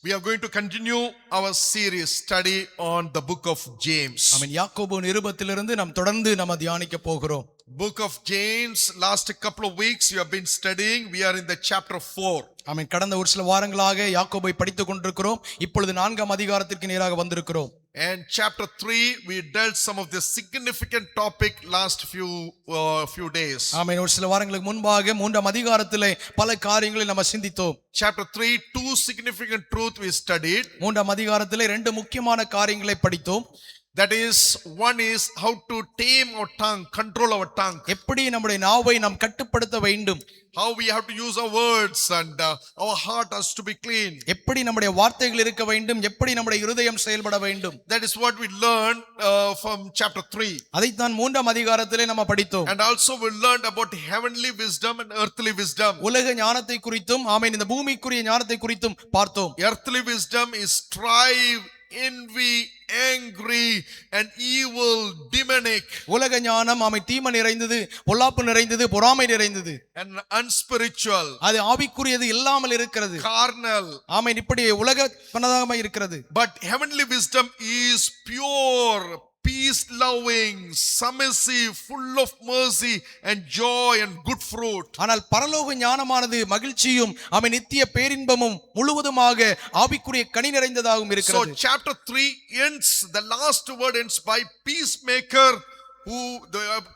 We are going to continue our series study on the book of James. ஆமென். யாக்கோபு நிருபத்திலிருந்து நாம் தொடர்ந்து நாம தியானிக்க போகிறோம். Book of James, last couple of weeks you have been studying. We are in the chapter 4. ஆமென். கடந்த ஒரு சில வாரங்களாக யாக்கோபை படித்துக் கொண்டிருக்கிறோம். இப்பொழுது 4ஆம் அதிகாரத்திற்கு நேராக வந்திருக்கிறோம். And chapter 3 we dealt some of the significant topic last few days. ஆமென். ஒரு சில வாரங்களுக்கு முன்பாக 3ஆம் அதிகாரத்திலே பல காரியங்களை நாம் சிந்தித்தோம். Chapter 3 two significant truth we studied. 3ஆம் அதிகாரத்திலே 2 முக்கியமான காரியங்களை படித்தோம். That is, one is how to tame our tongue, control our tongue. எப்படி நம்முடைய நாவை நாம் கட்டுப்படுத்த வேண்டும். How we have to use our words and our heart has to be clean. எப்படி நம்முடைய வார்த்தைகள் இருக்க வேண்டும், எப்படி நம்முடைய இருதயம் செயல்பட வேண்டும். That is what we learned from chapter 3. அதைத்தான் 3ஆம் அதிகாரத்திலே நாம் படித்தோம். And also we learned about heavenly wisdom and earthly wisdom. உலக ஞானத்தை குறித்தும் ஆமென் இந்த பூமிக்குரிய ஞானத்தை குறித்தும் பார்த்தோம். Earthly wisdom is strive, envy, angry and evil, demonic. உலக ஞானம் ஆமென் தீமை நிறைந்தது, பொல்லாப்பு நிறைந்தது, பொறாமை நிறைந்தது, and unspiritual. அது ஆவிக்குரியது இல்லாமல் இருக்கிறது. Carnal. ஆமென் இப்படி உலக பணதாகமாக இருக்கிறது. But heavenly wisdom is pure, peace loving, submissive, full of mercy and joy and good fruit. ஆனால் பரலோக ஞானமானது மகிழ்ச்சியும் ஆமென் நித்திய பேரின்பமும் முழுவதுமாக ஆவிக்குரிய கனி நிறைந்ததாகவும் இருக்கிறது. So chapter 3 ends, the last word ends by peacemaker, who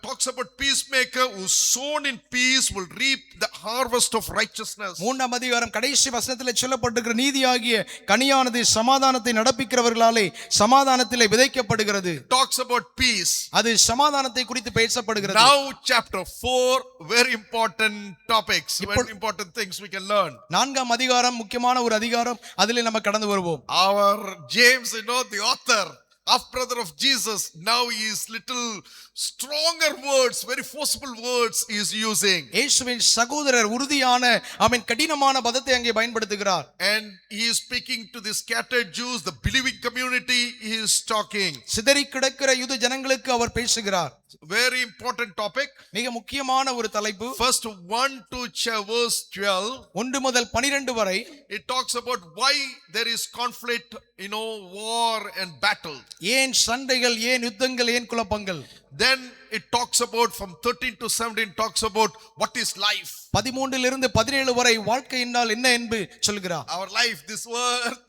talks about peacemaker who sown in peace will reap the harvest of righteousness. 3ஆம் அதிகாரம் கடைசி வசனத்திலே சொல்லப்பட்டிருக்கிற நீதியாகிய கனியானது சமாதானத்தை நடப்பிக்கிறவர்களாலே சமாதானத்திலே விதைக்கப்படுகிறது. Talks about peace. அது சமாதானத்தை குறித்து பேசப்படுகிறது. Now chapter 4, very important topics, very important things we can learn. 4ஆம் அதிகாரம் முக்கியமான ஒரு அதிகாரம், அதிலே நம்ம கடந்து வருவோம். Our James, the author, half brother of Jesus, now he is little stronger words, very forceful words he is using. இயேசுவின் சகோதரர் உறுதியான ஆமென் கடினமான பதத்தை அங்கே பயன்படுத்துகிறார். And he is speaking to the scattered Jews, the believing community he is talking. சிதறி கிடக்கிற யூத ஜனங்களுக்கு அவர் பேசுகிறார். Very important topic. மிக முக்கியமான ஒரு தலைப்பு. First 1 to verse 12. 1 முதல் 12 வரை It talks about why there is conflict, war and battle. ஏன் சண்டைகள், ஏன் யுத்தங்கள், ஏன் குழப்பங்கள். Then it talks about from 13 to 17 talks about what is life. 13 17 வரை வாழ்க்கை என்றால் என்ன என்று சொல்கிறார். Our life, this earth,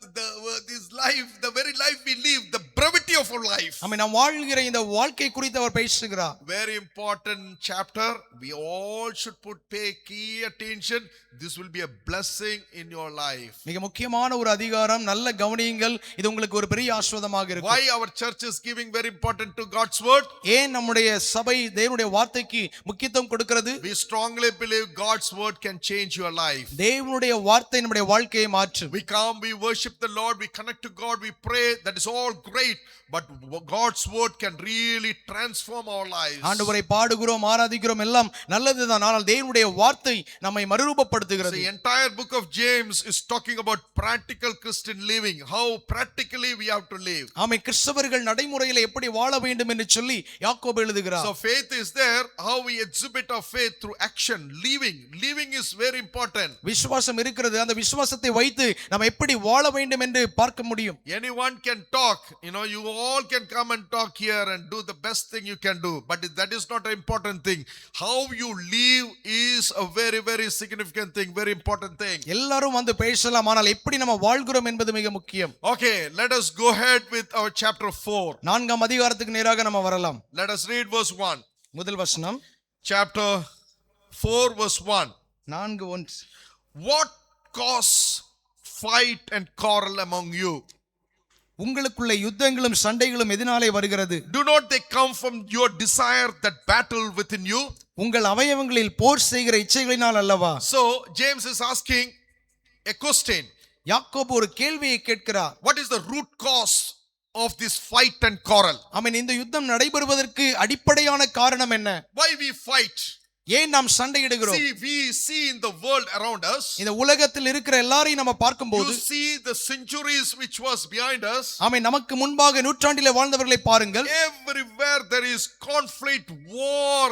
this life, the very life we live, the brevity of our life. ஆமென் நாம் வாழ்கிற இந்த வாழ்க்கை குறித்து அவர் பேசுகிறார். Very important chapter. We all should pay key attention. This will be a blessing in your life. மிக முக்கியமான ஒரு அதிகாரம், நல்ல கவனியுங்கள், இது உங்களுக்கு ஒரு பெரிய ஆசீர்வாதமாக இருக்கும். Why our church is giving very important to God's word? ஏன் நம்முடைய சபை தேவனுடைய வார்த்தைக்கு முக்கியத்துவம் கொடுக்கிறது? We strongly believe God's word can change your life. தேவனுடைய வார்த்தை நம்முடைய வாழ்க்கையை மாற்றும். We come, we worship the Lord, we connect to God, we pray, that is all great, but God's word can really transform our lives. ஆண்டவரை பாடுகிறோம், ஆராதிக்கிறோம், எல்லாம் நல்லதுதான், ஆனால் தேவனுடைய வார்த்தை நம்மை மறுரூபப்படுத்துகிறது. The entire book of James is talking about practical Christian living, how practically we have to live. ஆமென் கிறிஸ்தவர்கள் நடைமுறையில் எப்படி வாழ வேண்டும் என்று சொல்லி யாக்கோபு எழுதுகிறார். So faith is there, how we exhibit our faith through action, living is very important. விசுவாசம் இருக்கிறது, அந்த விசுவாசத்தை வைத்து நாம் எப்படி வாழ வேண்டும் என்று பார்க்க முடியும். Anyone can talk, you all can come and talk here and do the best thing you can do, but that is not an important thing. How you live is a very, very significant thing, very important thing. எல்லாரும் வந்து பேசலாம், ஆனால் எப்படி நம்ம வாழ்கிறோம் என்பது மிக முக்கியம். Okay, let us go ahead with our chapter 4. 4ஆம் அதிகாரத்துக்கு நேராக நம்ம வரலாம். Let us read verse 1. முதல் வசனம். Chapter 4 verse 1. 4:1. What cause fight and quarrel among you? உங்களுக்குள்ள யுத்தங்களும் சண்டைகளும் எதனாலே வருகிறது? Do not they come from your desire that battle within you? உங்கள் அவயவங்களில் போர் செய்கிற இச்சைகளினால் அல்லவா? So James is asking a question. யாக்கோபு ஒரு கேள்வியை கேட்கிறார். What is the root cause of this fight and quarrel? ஆமென் இந்த யுத்தம் நடைபெறுவதற்கு அடிப்படையான காரணம் என்ன? Why we fight? ஏன் நாம் சண்டையிடுகிறோம்? We see in the world around us. இந்த உலகத்தில் இருக்கிற எல்லாரையும் நம்ம பார்க்கும்போது You see the centuries which was behind us. ஆமென் நமக்கு முன்பாக நூற்றாண்டிலே வாழ்ந்தவர்களை பாருங்கள். Everywhere there is conflict, war,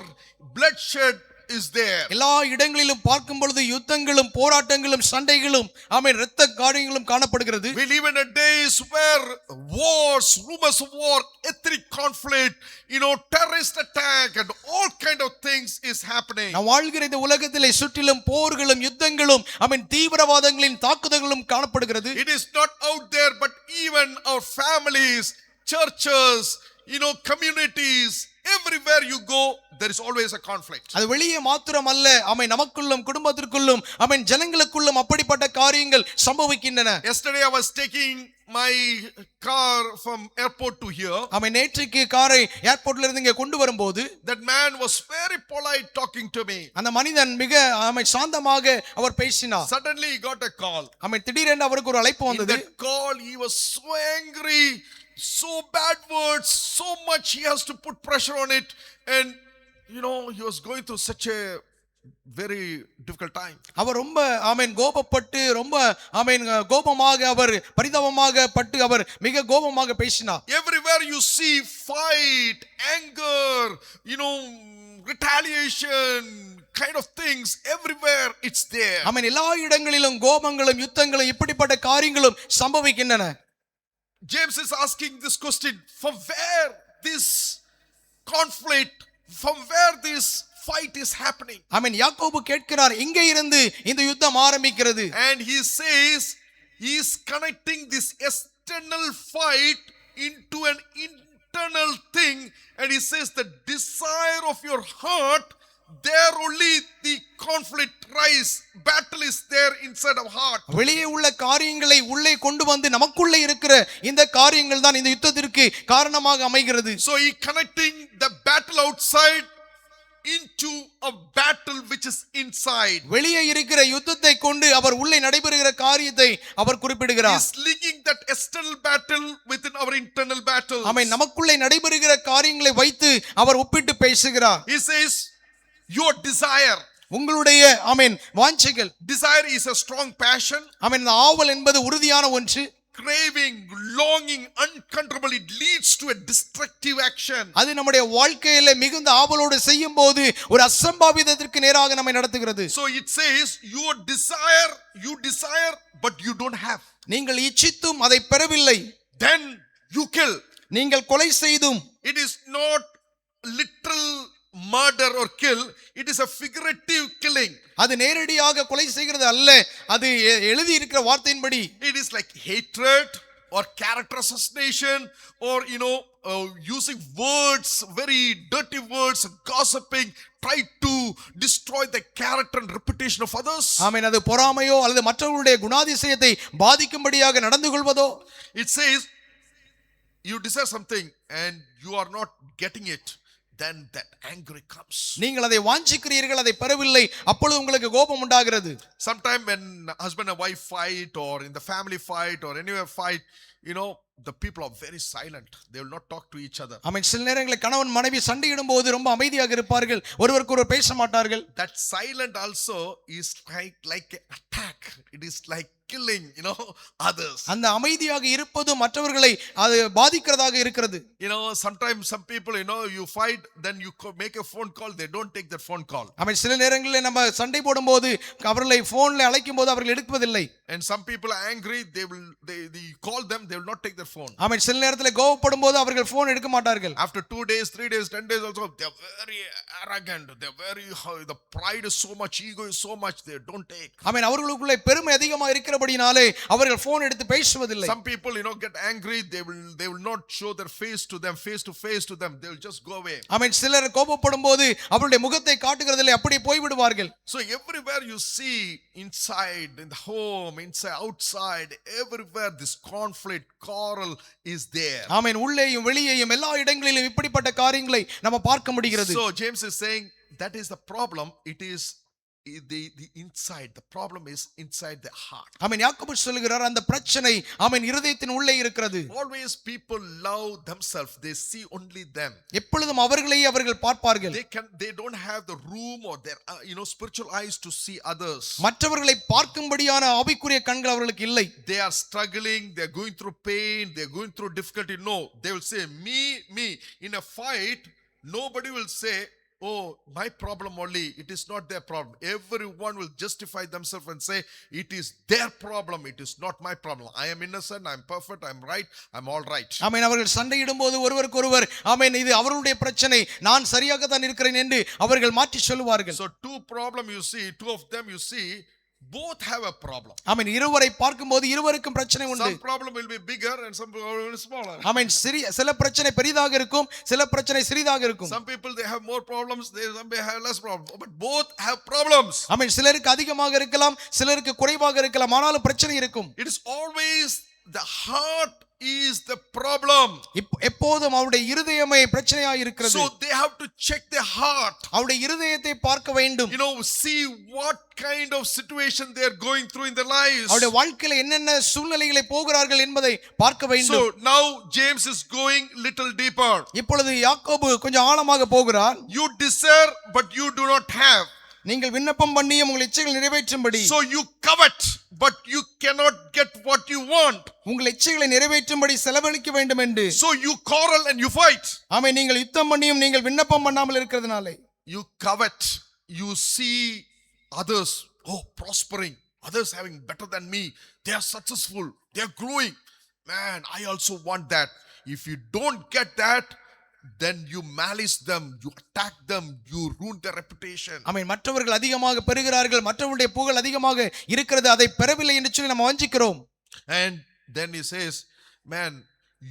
bloodshed is there. எல்லா இடங்களிலும் பார்க்கும் பொழுது யுத்தங்களும் போராட்டங்களும் சண்டைகளும் ஆமென் இரத்த காரியங்களும் காணப்படுகிறது. We live in a days where wars, rumors of war, ethnic conflict, terrorist attack and all kind of things is happening. நாம் வாழ்கிற இந்த உலகத்திலே சுற்றிலும் போர்களும் யுத்தங்களும் ஆமென் தீவிரவாதங்களின் தாக்குதல்களும் காணப்படுகிறது. It is not out there, but even our families, churches, communities, everywhere you go, there is always a conflict. அது வெளியே மாத்திரம் அல்ல, ஆமென் நமக்குள்ளும் குடும்பத்திற்குள்ளும் ஆமென் ஜனங்களுக்குள்ளும் அப்படிப்பட்ட காரியங்கள் சம்பவிக்கின்றன. Yesterday I was taking my car from airport to here. ஆமென் நேற்றுக்கு காரை ஏர்போர்ட்ல இருந்து இங்க கொண்டு வரும்போது That man was very polite talking to me. அந்த மனிதன் மிக ஆமென் சாந்தமாக அவர் பேசினார். Suddenly he got a call. ஆமென் திடீரென்று அவருக்கு ஒரு அழைப்பு In வந்தது. that call he was so angry, so bad words, so much he has to put pressure on it, and he was going through such a very difficult time. அவர் ரொம்ப ஆமென் கோபப்பட்டு ரொம்ப ஆமென் கோபமாக அவர் பரிதாபமாக பட்டு அவர் மிக கோபமாக பேசினார். Everywhere you see fight, anger, retaliation kind of things, everywhere it's there. ஆமென் எல்லா இடங்களிலும் கோபங்களும் யுத்தங்களும் இப்படிப்பட்ட காரியங்களும் சம்பவிக்கின்றன. James is asking this question, from where this conflict, from where this fight is happening? ஆமென் யாக்கோபு கேட்கிறார் எங்கே இருந்து இந்த யுத்தம் ஆரம்பிக்கிறது? And he says he is connecting this external fight into an internal thing, and he says the desire of your heart, there only the conflict rise, battle is there inside our heart. வெளியே உள்ள காரியங்களை உள்ளே கொண்டு வந்து நமக்குள்ளே இருக்கிற இந்த காரியங்கள் தான் இந்த யுத்தத்திற்கு காரணமாக அமைகிறது. So he connecting the battle outside into a battle which is inside. வெளியே இருக்கிற யுத்தத்தை கொண்டு அவர் உள்ளே நடைபெறுகிற காரியத்தை அவர் குறிப்பிடுகிறார். He is linking that external battle within our internal battle. ஆமென் நமக்குள்ளே நடைபெறுகிற காரியங்களை வைத்து அவர் ஒப்பிட்டு பேசுகிறார். He says your desire, உங்களுடைய ஆமென் வாஞ்சைகள், desire is a strong passion. ஆமென் இந்த ஆவல் என்பது உறுதியான ஒன்று. Craving, longing, uncontrollable, it leads to a destructive action. அது நம்முடைய வாழ்க்கையில மிகுந்த ஆவலோடு செய்யும் போது ஒரு அசம்பாவிதத்திற்கு நேராக நம்மை நடத்துகிறது. So it says your desire, you desire but you don't have. நீங்கள் இச்சித்தும் அதை பெறவில்லை, Then you kill. நீங்கள் கொலை செய்தும். It is not literal murder or kill, it is a figurative killing. அது நேரடியாக கொலை செய்கிறது அல்ல, அது எழுதி இருக்கிற வார்த்தையின்படி. It is like hatred or character assassination or using words, very dirty words, gossiping, try to destroy the character and reputation of others. ஆமென் அது பொறாமையோ அல்லது மற்றவர்களுடைய குணாதிசயத்தை பாதிக்கும்படியாக நடந்து கொள்வதோ. It says you desire something and you are not getting it, then that anger comes. நீங்கள் அதை வாஞ்சிக்கிறீர்கள், அதை பெறவில்லை, அப்பொழுது உங்களுக்கு கோபம் உண்டாகிறது. Sometime when husband and wife fight or in the family fight or anywhere fight, the people are very silent. They will not talk to each other. ஆமென் சில நேரங்களில் கணவன் மனைவி சண்டையிடும் போது ரொம்ப அமைதியாக இருப்பார்கள், ஒருவருக்கு ஒருவர் பேச மாட்டார்கள். That silent also is like an attack. It is like killing others. அந்த அமைதியாக இருப்பது மற்றவர்களை அது பாதிக்கிறதாக இருக்கிறது. Sometimes some people you fight, then you make a phone call, they don't take that phone call. ஆமென் சில நேரங்களில் நம்ம சண்டை போடும்போது அவர்களை போன்ல அழைக்கும் போது அவர்கள் எடுப்பதில்லை. And some people are angry, they call them, they will not take their phone. ஆமென் சில நேரத்தில் கோபப்படும் போது அவர்கள் போன் எடுக்க மாட்டார்கள். After 2 days, 3 days, 10 days also, they are very arrogant, they are very, the pride is so much, ego is so much, they don't take. ஆமென் அவர்களுக்குள்ளே பெருமை அதிகமாக இருக்கிறபடினாலே அவர்கள் போன் எடுத்து பேசுவதில்லை. Some people get angry, they will not show their face to them, face to them, they will just go away. ஆமென் சிலர் கோபப்படும் போது அவருடைய முகத்தை காட்டுகிறதில்லை, அப்படியே போய் விடுவார்கள். So everywhere you see, inside, in the home, inside, outside, everywhere this conflict, quarrel is there. ஆமென் உள்ளேயும் வெளியேயும் எல்லா இடங்களிலும் இப்படிப்பட்ட காரியங்களை நம்ம பார்க்க முடிகிறது. So James is saying that is the problem. It is the inside. The problem is inside the heart. ஆமென் யாக்கோபு சொல்கிறார் அந்த பிரச்சனை ஆமென் இருதயத்தின் உள்ளே இருக்கிறது. Always people love themselves. They see only them. எப்பொழுதும் அவர்களையே அவர்கள் பார்ப்பார்கள். They don't have the room or their spiritual eyes to see others. மற்றவர்களை பார்க்கும்படியான ஆவிக்குரிய கண்கள் அவர்களுக்கு இல்லை. They are struggling, they are going through pain, they are going through difficulty. No, they will say me. In a fight, nobody will say, oh, my problem only, it is not their problem. Everyone will justify themselves and say, it is their problem, it is not my problem. I am innocent, I am perfect, I am right, I am all right. ஆமென். அவர்கள் சண்டையிடும் போது ஒருவருக்கு ஒருவர் ஆமென் இது அவர்களுடைய பிரச்சனை, நான் சரியாக தான் இருக்கிறேன் என்று அவர்கள் மாற்றி சொல்லுவார்கள். So two problem you see, two of them you see, both have a problem. ஆமென். இருவரை பார்க்கும்போது இருவருக்கும் பிரச்சனை உண்டு. Some problem will be bigger and some problem will be smaller. ஆமென். சில பிரச்சனை பெரிதாக இருக்கும், சில பிரச்சனை சிறிதாக இருக்கும். Some people they have more problems, some may have less problems, but both have problems. ஆமென். சிலருக்கு அதிகமாக இருக்கலாம், சிலருக்கு குறைவாக இருக்கலாம், ஆனாலும் பிரச்சனை இருக்கும். It is always the heart is the problem. எப்போதும் அவருடைய இருதயமே பிரச்சனையாக இருக்கிறது. So they have to check their heart. அவருடைய இருதயத்தை பார்க்க வேண்டும். You know, see what kind of situation they are going through in their lives. அவருடைய வாழ்க்கையில என்னென்ன சூழ்நிலைகளை போகிறார்கள் என்பதை பார்க்க வேண்டும். So now James is going little deeper. இப்பொழுது யாக்கோபு கொஞ்சம் ஆழமாக போகிறார். You desire but you do not have. நீங்கள் விண்ணப்பம் பண்ணியும் உங்கள் இச்சைகள் நிறைவேற்றும்படி. So you covet but you cannot get what you want. உங்கள் இச்சைகளை நிறைவேற்றும்படி செலவழிக்க வேண்டும் என்று. So you quarrel and you fight. ஆமென். நீங்கள் யுத்தம் பண்ணியும் நீங்கள் விண்ணப்பம் பண்ணாமல் இருக்கிறதுனாலே. You covet, you see others prospering, others having better than me, they are successful, they are growing. Man, I also want that. If you don't get that, then you malice them, you attack them, you ruin their reputation. ஆமென். மற்றவர்கள் அதிகமாக பெறுகிறார்கள், மற்றவருடைய புகழ் அதிகமாக இருக்கிறது, அதை பெறவில்லை என்று சொல்லி நம்ம வஞ்சிக்கிறோம். And then he says, man,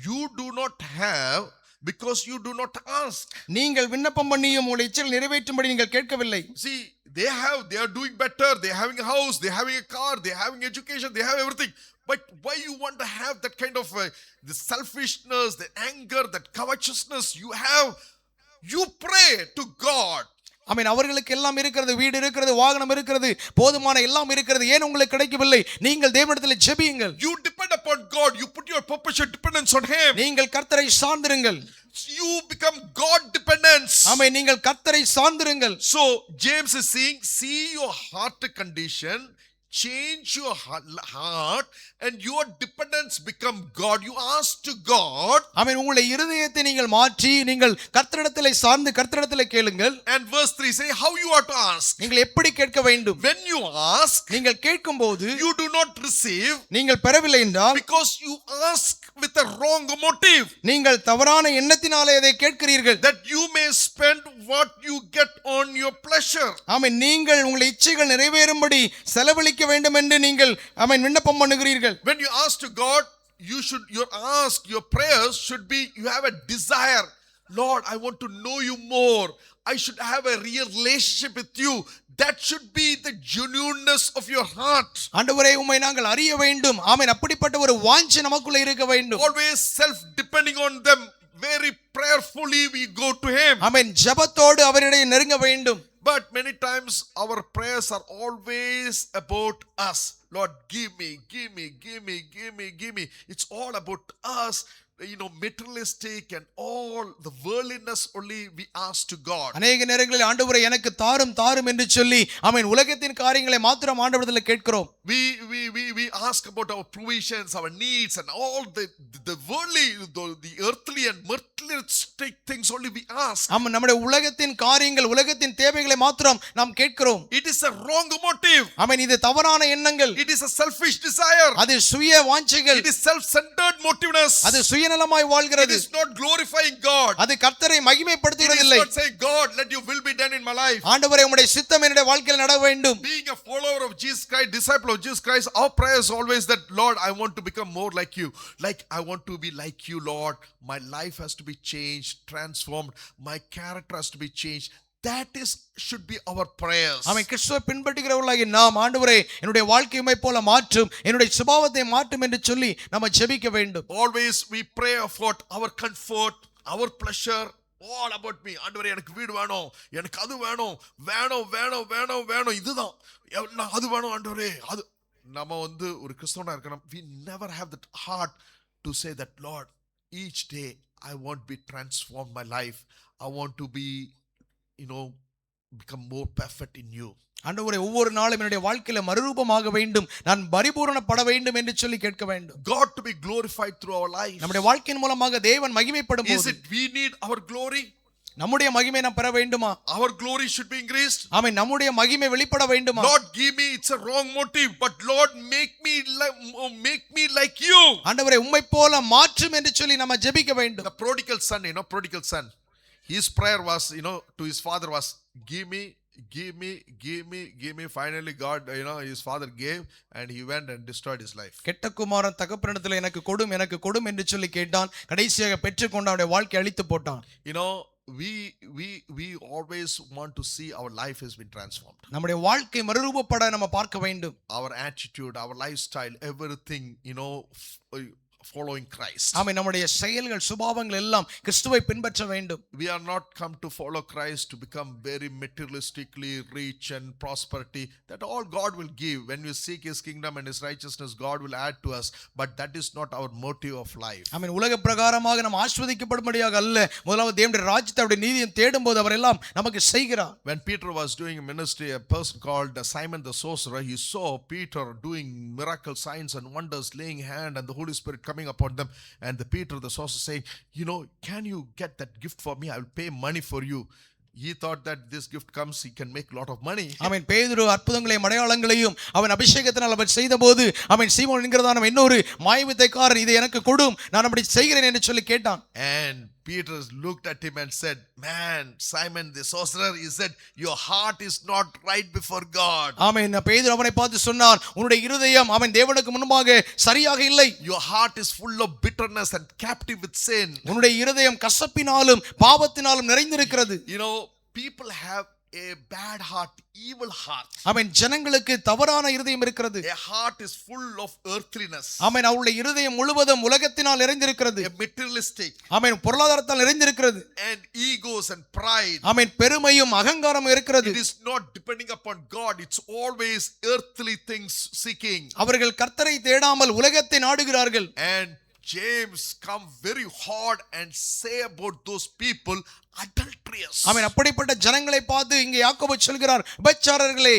you do not have because you do not ask. நீங்கள் விண்ணப்பம் பண்ணியும் உங்கள் இச்சைகள் நிறைவேற்றும்படி நீங்கள் கேட்கவில்லை. See, they are doing better, they are having a house, they are having a car, they are having education, they have everything. But why you want to have that kind of the selfishness, the anger, that covetousness you have? You pray to God. ஆமென். அவர்களுக்கு எல்லாம் இருக்கிறது, வீடு இருக்கிறது, வாகனம் இருக்கிறது, போதுமான எல்லாம் இருக்கிறது, ஏன் உங்களுக்கு கிடைக்கவில்லை? நீங்கள் தேவனிடத்தில் ஜெபியுங்கள். You depend upon God, you put your perpetual dependence on him. நீங்கள் கர்த்தரை சார்ந்திருங்கள். You become God dependence. ஆமென். நீங்கள் கர்த்தரை சார்ந்திருங்கள். So James is saying, see your heart condition, change your heart and your dependence become God. You ask to God. ஆமென். உங்களுடைய இருதயத்தை நீங்கள் மாற்றி நீங்கள் கர்த்தரிடத்திலே சார்ந்து கர்த்தரிடத்திலே கேளுங்கள். And verse 3 say how you are to ask. நீங்கள் எப்படி கேட்க வேண்டும்? When you ask, நீங்கள் கேட்கும்போது you do not receive நீங்கள் பெறவில்லை என்றால் because you ask with a wrong motive. நீங்கள் தவறான எண்ணத்தினாலே அதை கேட்கிறீர்கள். That you may spend what you get on your pleasure. ஆமென். நீங்கள் உங்கள் இச்சைகள் நிறைவேறும்படி செலவழிக்க வேண்டும் என்று நீங்கள் ஆமென் விண்ணப்பம் பண்ணுகிறீர்கள். When you ask to God, your prayers should be, you have a desire. Lord, I want to know you more. I should have a real relationship with you. That should be the genuineness of your heart. ஆண்டவரே உம்மை நாங்கள் அறிய வேண்டும். ஆமென். அப்படிப்பட்ட ஒரு வாஞ்சை நமக்குள்ள இருக்க வேண்டும். Always self-depending on them. Very prayerfully we go to him. ஆமென். ஜெபத்தோடு அவரிடையே நெருங்க வேண்டும். But many times our prayers are always about us. Lord, give me, give me, give me, give me, give me. It's all about us. You know, materialistic and all the worldliness only we ask to God. அநேக நேரங்களில் ஆண்டவரே எனக்கு தாரும் தாரும் என்று சொல்லி ஆமென் உலகத்தின் காரியங்களை மாத்திரம் ஆண்டவரிடத்தில் கேட்கிறோம். We ask about our provisions, our needs and all the worldly, the earthly and materialistic things only we ask. ஆமென். நம்முடைய உலகத்தின் காரியங்கள், உலகத்தின் தேவைகளை மாத்திரம் நாம் கேட்கிறோம். It is a wrong motive. ஆமென். இது தவறான எண்ணங்கள். It is a selfish desire. அது சுய வாஞ்சைகள். It is self-centered motiveness. அது சுயநலமாய் It வாழ்கிறது. is not glorifying God. அது கர்த்தரை It is மகிமைப்படுத்துகிறதில்லை. not saying, God, let your will be done in my life. ஆண்டவரே உம்முடைய சித்தம் என்னுடைய வாழ்க்கையில் நட வேண்டும். Being a follower of Jesus Christ, disciple of Jesus Christ, our prayer is always that, Lord, I want to become more like you. Like I want to be like you, Lord. My life has to be changed, transformed. My character has to be changed. That should be our prayers. ஆமென். கிறிஸ்துவை பின்பற்றுகிறவர்களாகிய நாம் ஆண்டவரே என்னுடைய வாழ்க்கையை உம்மை போல மாற்றும், என்னுடைய சுபாவத்தை மாற்றும் என்று சொல்லி நம்ம ஜெபிக்க வேண்டும். Always we pray for our comfort, our pleasure, all about me. ஆண்டவரே எனக்கு வீடு வேணும், எனக்கு அது வேணும், வேணும் வேணும் வேணும் வேணும், இதுதான் அது வேணும் ஆண்டவரே. அது நம்ம ஒரு கிறிஸ்தவனா இருக்கணும். We never have that heart to say that, Lord, each day I want to be transformed my life. I want to be, become more perfect in you. ஆண்டவரே ஒவ்வொரு நாளும் என்னுடைய வாழ்க்கையில மறுரூபமாக வேண்டும், நான் பரிபூரணப்பட வேண்டும் என்று சொல்லி கேட்க வேண்டும். God to be glorified through our life. நம்முடைய வாழ்க்கையின் மூலமாக தேவன் மகிமைப்படும் Is போது it we need our glory? நம்முடைய மகிமை நாம் பெற வேண்டுமா? Our glory should be increased. ஆமென். நம்முடைய மகிமை வெளிப்பட வேண்டுமா? Lord, give me, it's a wrong motive, but Lord, make me like you. ஆண்டவரே உம்மை போல மாற்றும் என்று சொல்லி நம்ம ஜெபிக்க வேண்டும். The prodigal son, prodigal son, his prayer was, to his father was, give me. Finally God, his father gave, and he went and destroyed his life. கெட்ட குமாரன் தகப்பனிடத்தில் எனக்கு கொடும் என்று சொல்லி கேட்டான். கடைசியாக பெற்றுக்கொண்டு அவனுடைய வாழ்க்கை அழித்து போட்டான். We always want to see our life has been transformed. நம்முடைய வாழ்க்கை மறுரூபப்பட நம்ம பார்க்க வேண்டும். Our attitude, our lifestyle, everything, following Christ. ஆமென். நம்முடைய செயல்கள் சுபாவங்கள் எல்லாம் கிறிஸ்துவை பின்பற்ற வேண்டும். We are not come to follow Christ to become very materialistically rich and prosperity. That all God will give. When we seek his kingdom and his righteousness, God will add to us, but that is not our motive of life. ஆமென். உலக பிரகாரமாக நாம் ஆசீர்வதிக்கப்படும்படியாக அல்ல, முதலாவது தேவனுடைய ராஜ்யத்தை அவருடைய நீதியை தேடும்போது அவர் எல்லாம் நமக்கு செய்கிறார். When Peter was doing a ministry, a person called Simon the sorcerer, he saw Peter doing miracle signs and wonders, laying hand, and the Holy Spirit coming upon them, and the Peter the sorcerer saying, can you get that gift for me? I will pay money for you. He thought that this gift comes, he can make a lot of money. ஆமென். பேதுரு அற்புதங்களையும் அடையாளங்களையும் அவன் அபிஷேகத்தினால் அவர் செய்தபோது, ஆமென், சீமோன் என்கிறதான இன்னொரு மாயவித்தைக்காரன் இதை எனக்கு கொடும், நான் அப்படி செய்கிறேன் என்று சொல்லி கேட்டான். And Peter looked at him and said, man, Simon the sorcerer, he said, your heart is not right before God. ஆமென். பேதுரு அவனை பார்த்து சொன்னான், உன்னுடைய இருதயம் ஆமென் தேவனுக்கு முன்பாக சரியாக இல்லை. Your heart is full of bitterness and captive with sin. உன்னுடைய இருதயம் கசப்பினாலும் பாவத்தினாலும் நிறைந்திருக்கிறது. People have a bad heart, evil heart. ஆமென். ஜனங்களுக்கு தவறான இருதயம் இருக்கிறது. A heart is full of earthliness. ஆமென். அவருடைய இருதயம் முழுவதும் உலகத்தினால் நிறைந்திருக்கிறது. A materialistic. ஆமென். பொருளாதாரத்தால் நிறைந்திருக்கிறது. And egos and pride. ஆமென். பெருமையும் அகங்காரமும் இருக்கிறது. It is not depending upon God, it's always earthly things seeking. அவர்கள் கர்த்தரை தேடாமல் உலகத்தை நாடுகிறார்கள். And James come very hard and say about those people, adulterous. ஆமென். அப்படிப்பட்ட ஜனங்களை பார்த்து இங்கே யாக்கோபு சொல்கிறார், விபச்சாரர்களே.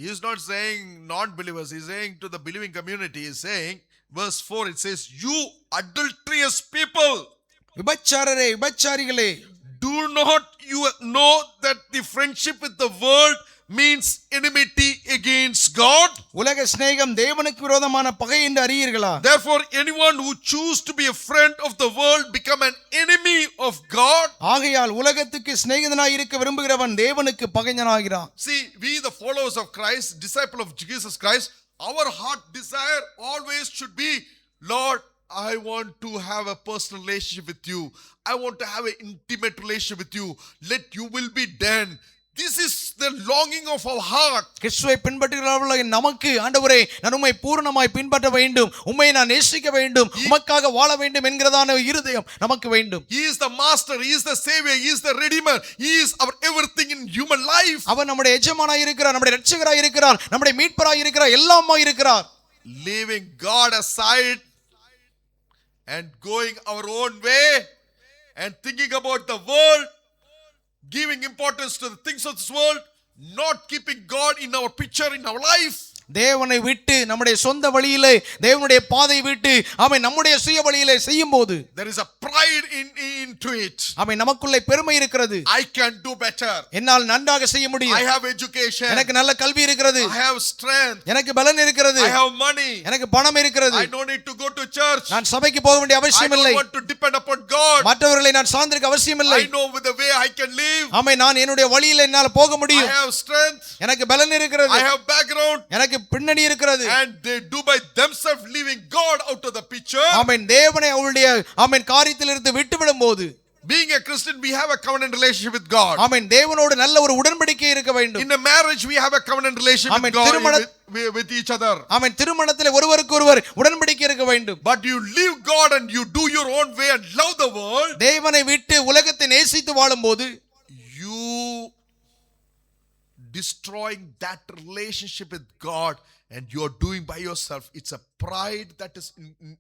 He is not saying non-believers, he is saying to the believing community. He is saying, verse 4, it says, you adulterous people, விபச்சாரரே, விபச்சாரிகளே, do not you know that the friendship with the world means enmity against God? உலக சிநேகம் தேவனுக்கு விரோதமான பகை என்று அறியீர்களா? Therefore anyone who choose to be a friend of the world become an enemy of God. ஆகையால் உலகத்துக்கு சிநேகிதனாய் இருக்க விரும்புகிறவன் தேவனுக்கு பகைஞனாகிறான். See, we the followers of Christ, disciple of Jesus Christ, our heart desire always should be, Lord, I want to have a personal relationship with you. I want to have an intimate relationship with you. Let your will be done. This is the longing of our heart. கிறிஸ்துவை பின்பற்றுகிறவர்களாகிய நமக்கு, ஆண்டவரே, நான் உம்மை பூரணமாய் பின்பற்ற வேண்டும், உம்மை நான் நேசிக்க வேண்டும், உமக்காக வாழ வேண்டும் என்கிறதான இருதயம் நமக்கு வேண்டும். He is the master, he is the savior, he is the redeemer, he is our everything in human life. அவர் நம்முடைய எஜமானாய் இருக்கிறார், நம்முடைய இரட்சகராய் இருக்கிறார், நம்முடைய மீட்பராய் இருக்கிறார், எல்லாமாய் இருக்கிறார். Leaving God aside and going our own way and thinking about the world, giving importance to the things of this world, not keeping God in our picture, in our life. தேவனை விட்டு நம்முடைய சொந்த வழியிலே, தேவனுடைய பாதை விட்டு ஆமென் நம்முடைய சுய வழியிலே செய்யும்போது there is a pride into it. ஆமென் நமக்குள்ளே பெருமை இருக்கிறது. I can do better. என்னால் நன்றாக செய்ய முடியும். I have education. எனக்கு நல்ல கல்வி இருக்கிறது. I have strength. எனக்கு பலன் இருக்கிறது. I have money. எனக்கு பணம் இருக்கிறது. I don't need to go to church. நான் சபைக்கு போக வேண்டிய அவசியம் இல்லை. I don't want to depend upon God. மற்றவர்களை நான் சார்ந்திருக்க அவசியம் இல்லை. I know with the way I can live. ஆமென் நான் என்னுடைய வழியிலே என்னால் போக முடியும். I have strength. எனக்கு பலன் இருக்கிறது. I have background. எனக்கு பின்னணி இருக்கிறது. And they do by themselves, leaving God out of the picture. ஆமென் தேவனை அவருடைய ஆமென் காரியத்திலிருந்து விட்டுவிடும்போது, being a Christian, we have a covenant relationship with God. ஆமென் தேவனோடு நல்ல ஒரு உடன்படிக்கை இருக்க வேண்டும். In a marriage we have a covenant relationship with God, with each other. ஆமென் திருமணத்திலே ஒருவருக்கொருவர் உடன்படிக்கை இருக்க வேண்டும். But you leave God and you do your own way and love the world. தேவனை விட்டு உலகத்தை நேசித்து வாழும்போது, you destroying that relationship with God and you are doing by yourself, it's a pride that is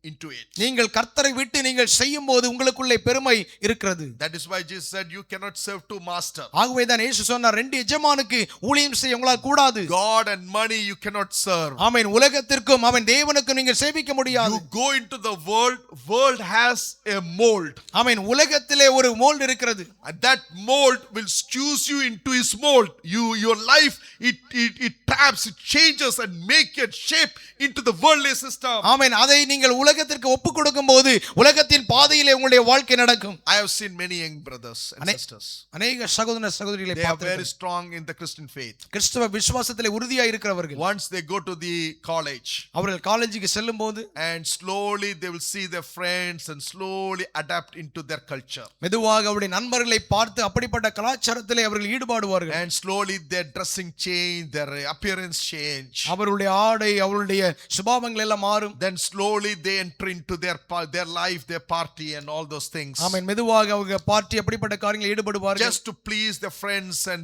into it. நீங்கள் கர்த்தரை விட்டு நீங்கள் செய்யும்போது உங்களுக்குள்ளே பெருமை இருக்கிறது. That is why Jesus said you cannot serve two masters. ஆகவே தான் இயேசு சொன்னார், ரெண்டு எஜமானுக்கு ஊழியம் செய்ய உங்களால் கூடாது. God and money you cannot serve. ஆமென். உலகத்திற்கும் ஆமென் தேவனுக்கும் நீங்கள் சேவிக்க முடியாது. You go into the world has a mold. ஆமென். உலகத்திலே ஒரு மோல்ட் இருக்கிறது. And that mold will squeeze you into his mold. Your life it traps, it changes and make it shape into the worldly system. ஆமென். அதை நீங்கள் உலகத்திற்கு ஒப்பு கொடுக்கும்போது உலகத்தின் பாதையிலே உங்களுடைய வாழ்க்கை நடக்கும். I have seen many young brothers and sisters. அநேக சகோதர சகோதரிகளை They are பார்த்திருக்கிறேன். very strong in the Christian faith. கிறிஸ்தவ விசுவாசத்திலே உறுதியாக இருக்கிறவர்கள். Once they go to the college, அவர்கள் காலேஜுக்கு செல்லும்போது and slowly they will see their friends and slowly adapt into their culture. மெதுவாக அவருடைய நண்பர்களை பார்த்து அப்படிப்பட்ட கலாச்சாரத்திலே அவர்கள் ஈடுபடுவார்கள். And slowly their dressing change, their appearance change. அவருடைய ஆடை அவருடைய சுபாவங்கள் எல்லாம் மாறும். Then slowly they enter into their life, their party and all those things. ஆமென். மெதுவாக அவங்க பார்ட்டி அப்படிப்பட்ட காரியங்களில் ஈடுபடுவார்கள். Just to please their friends and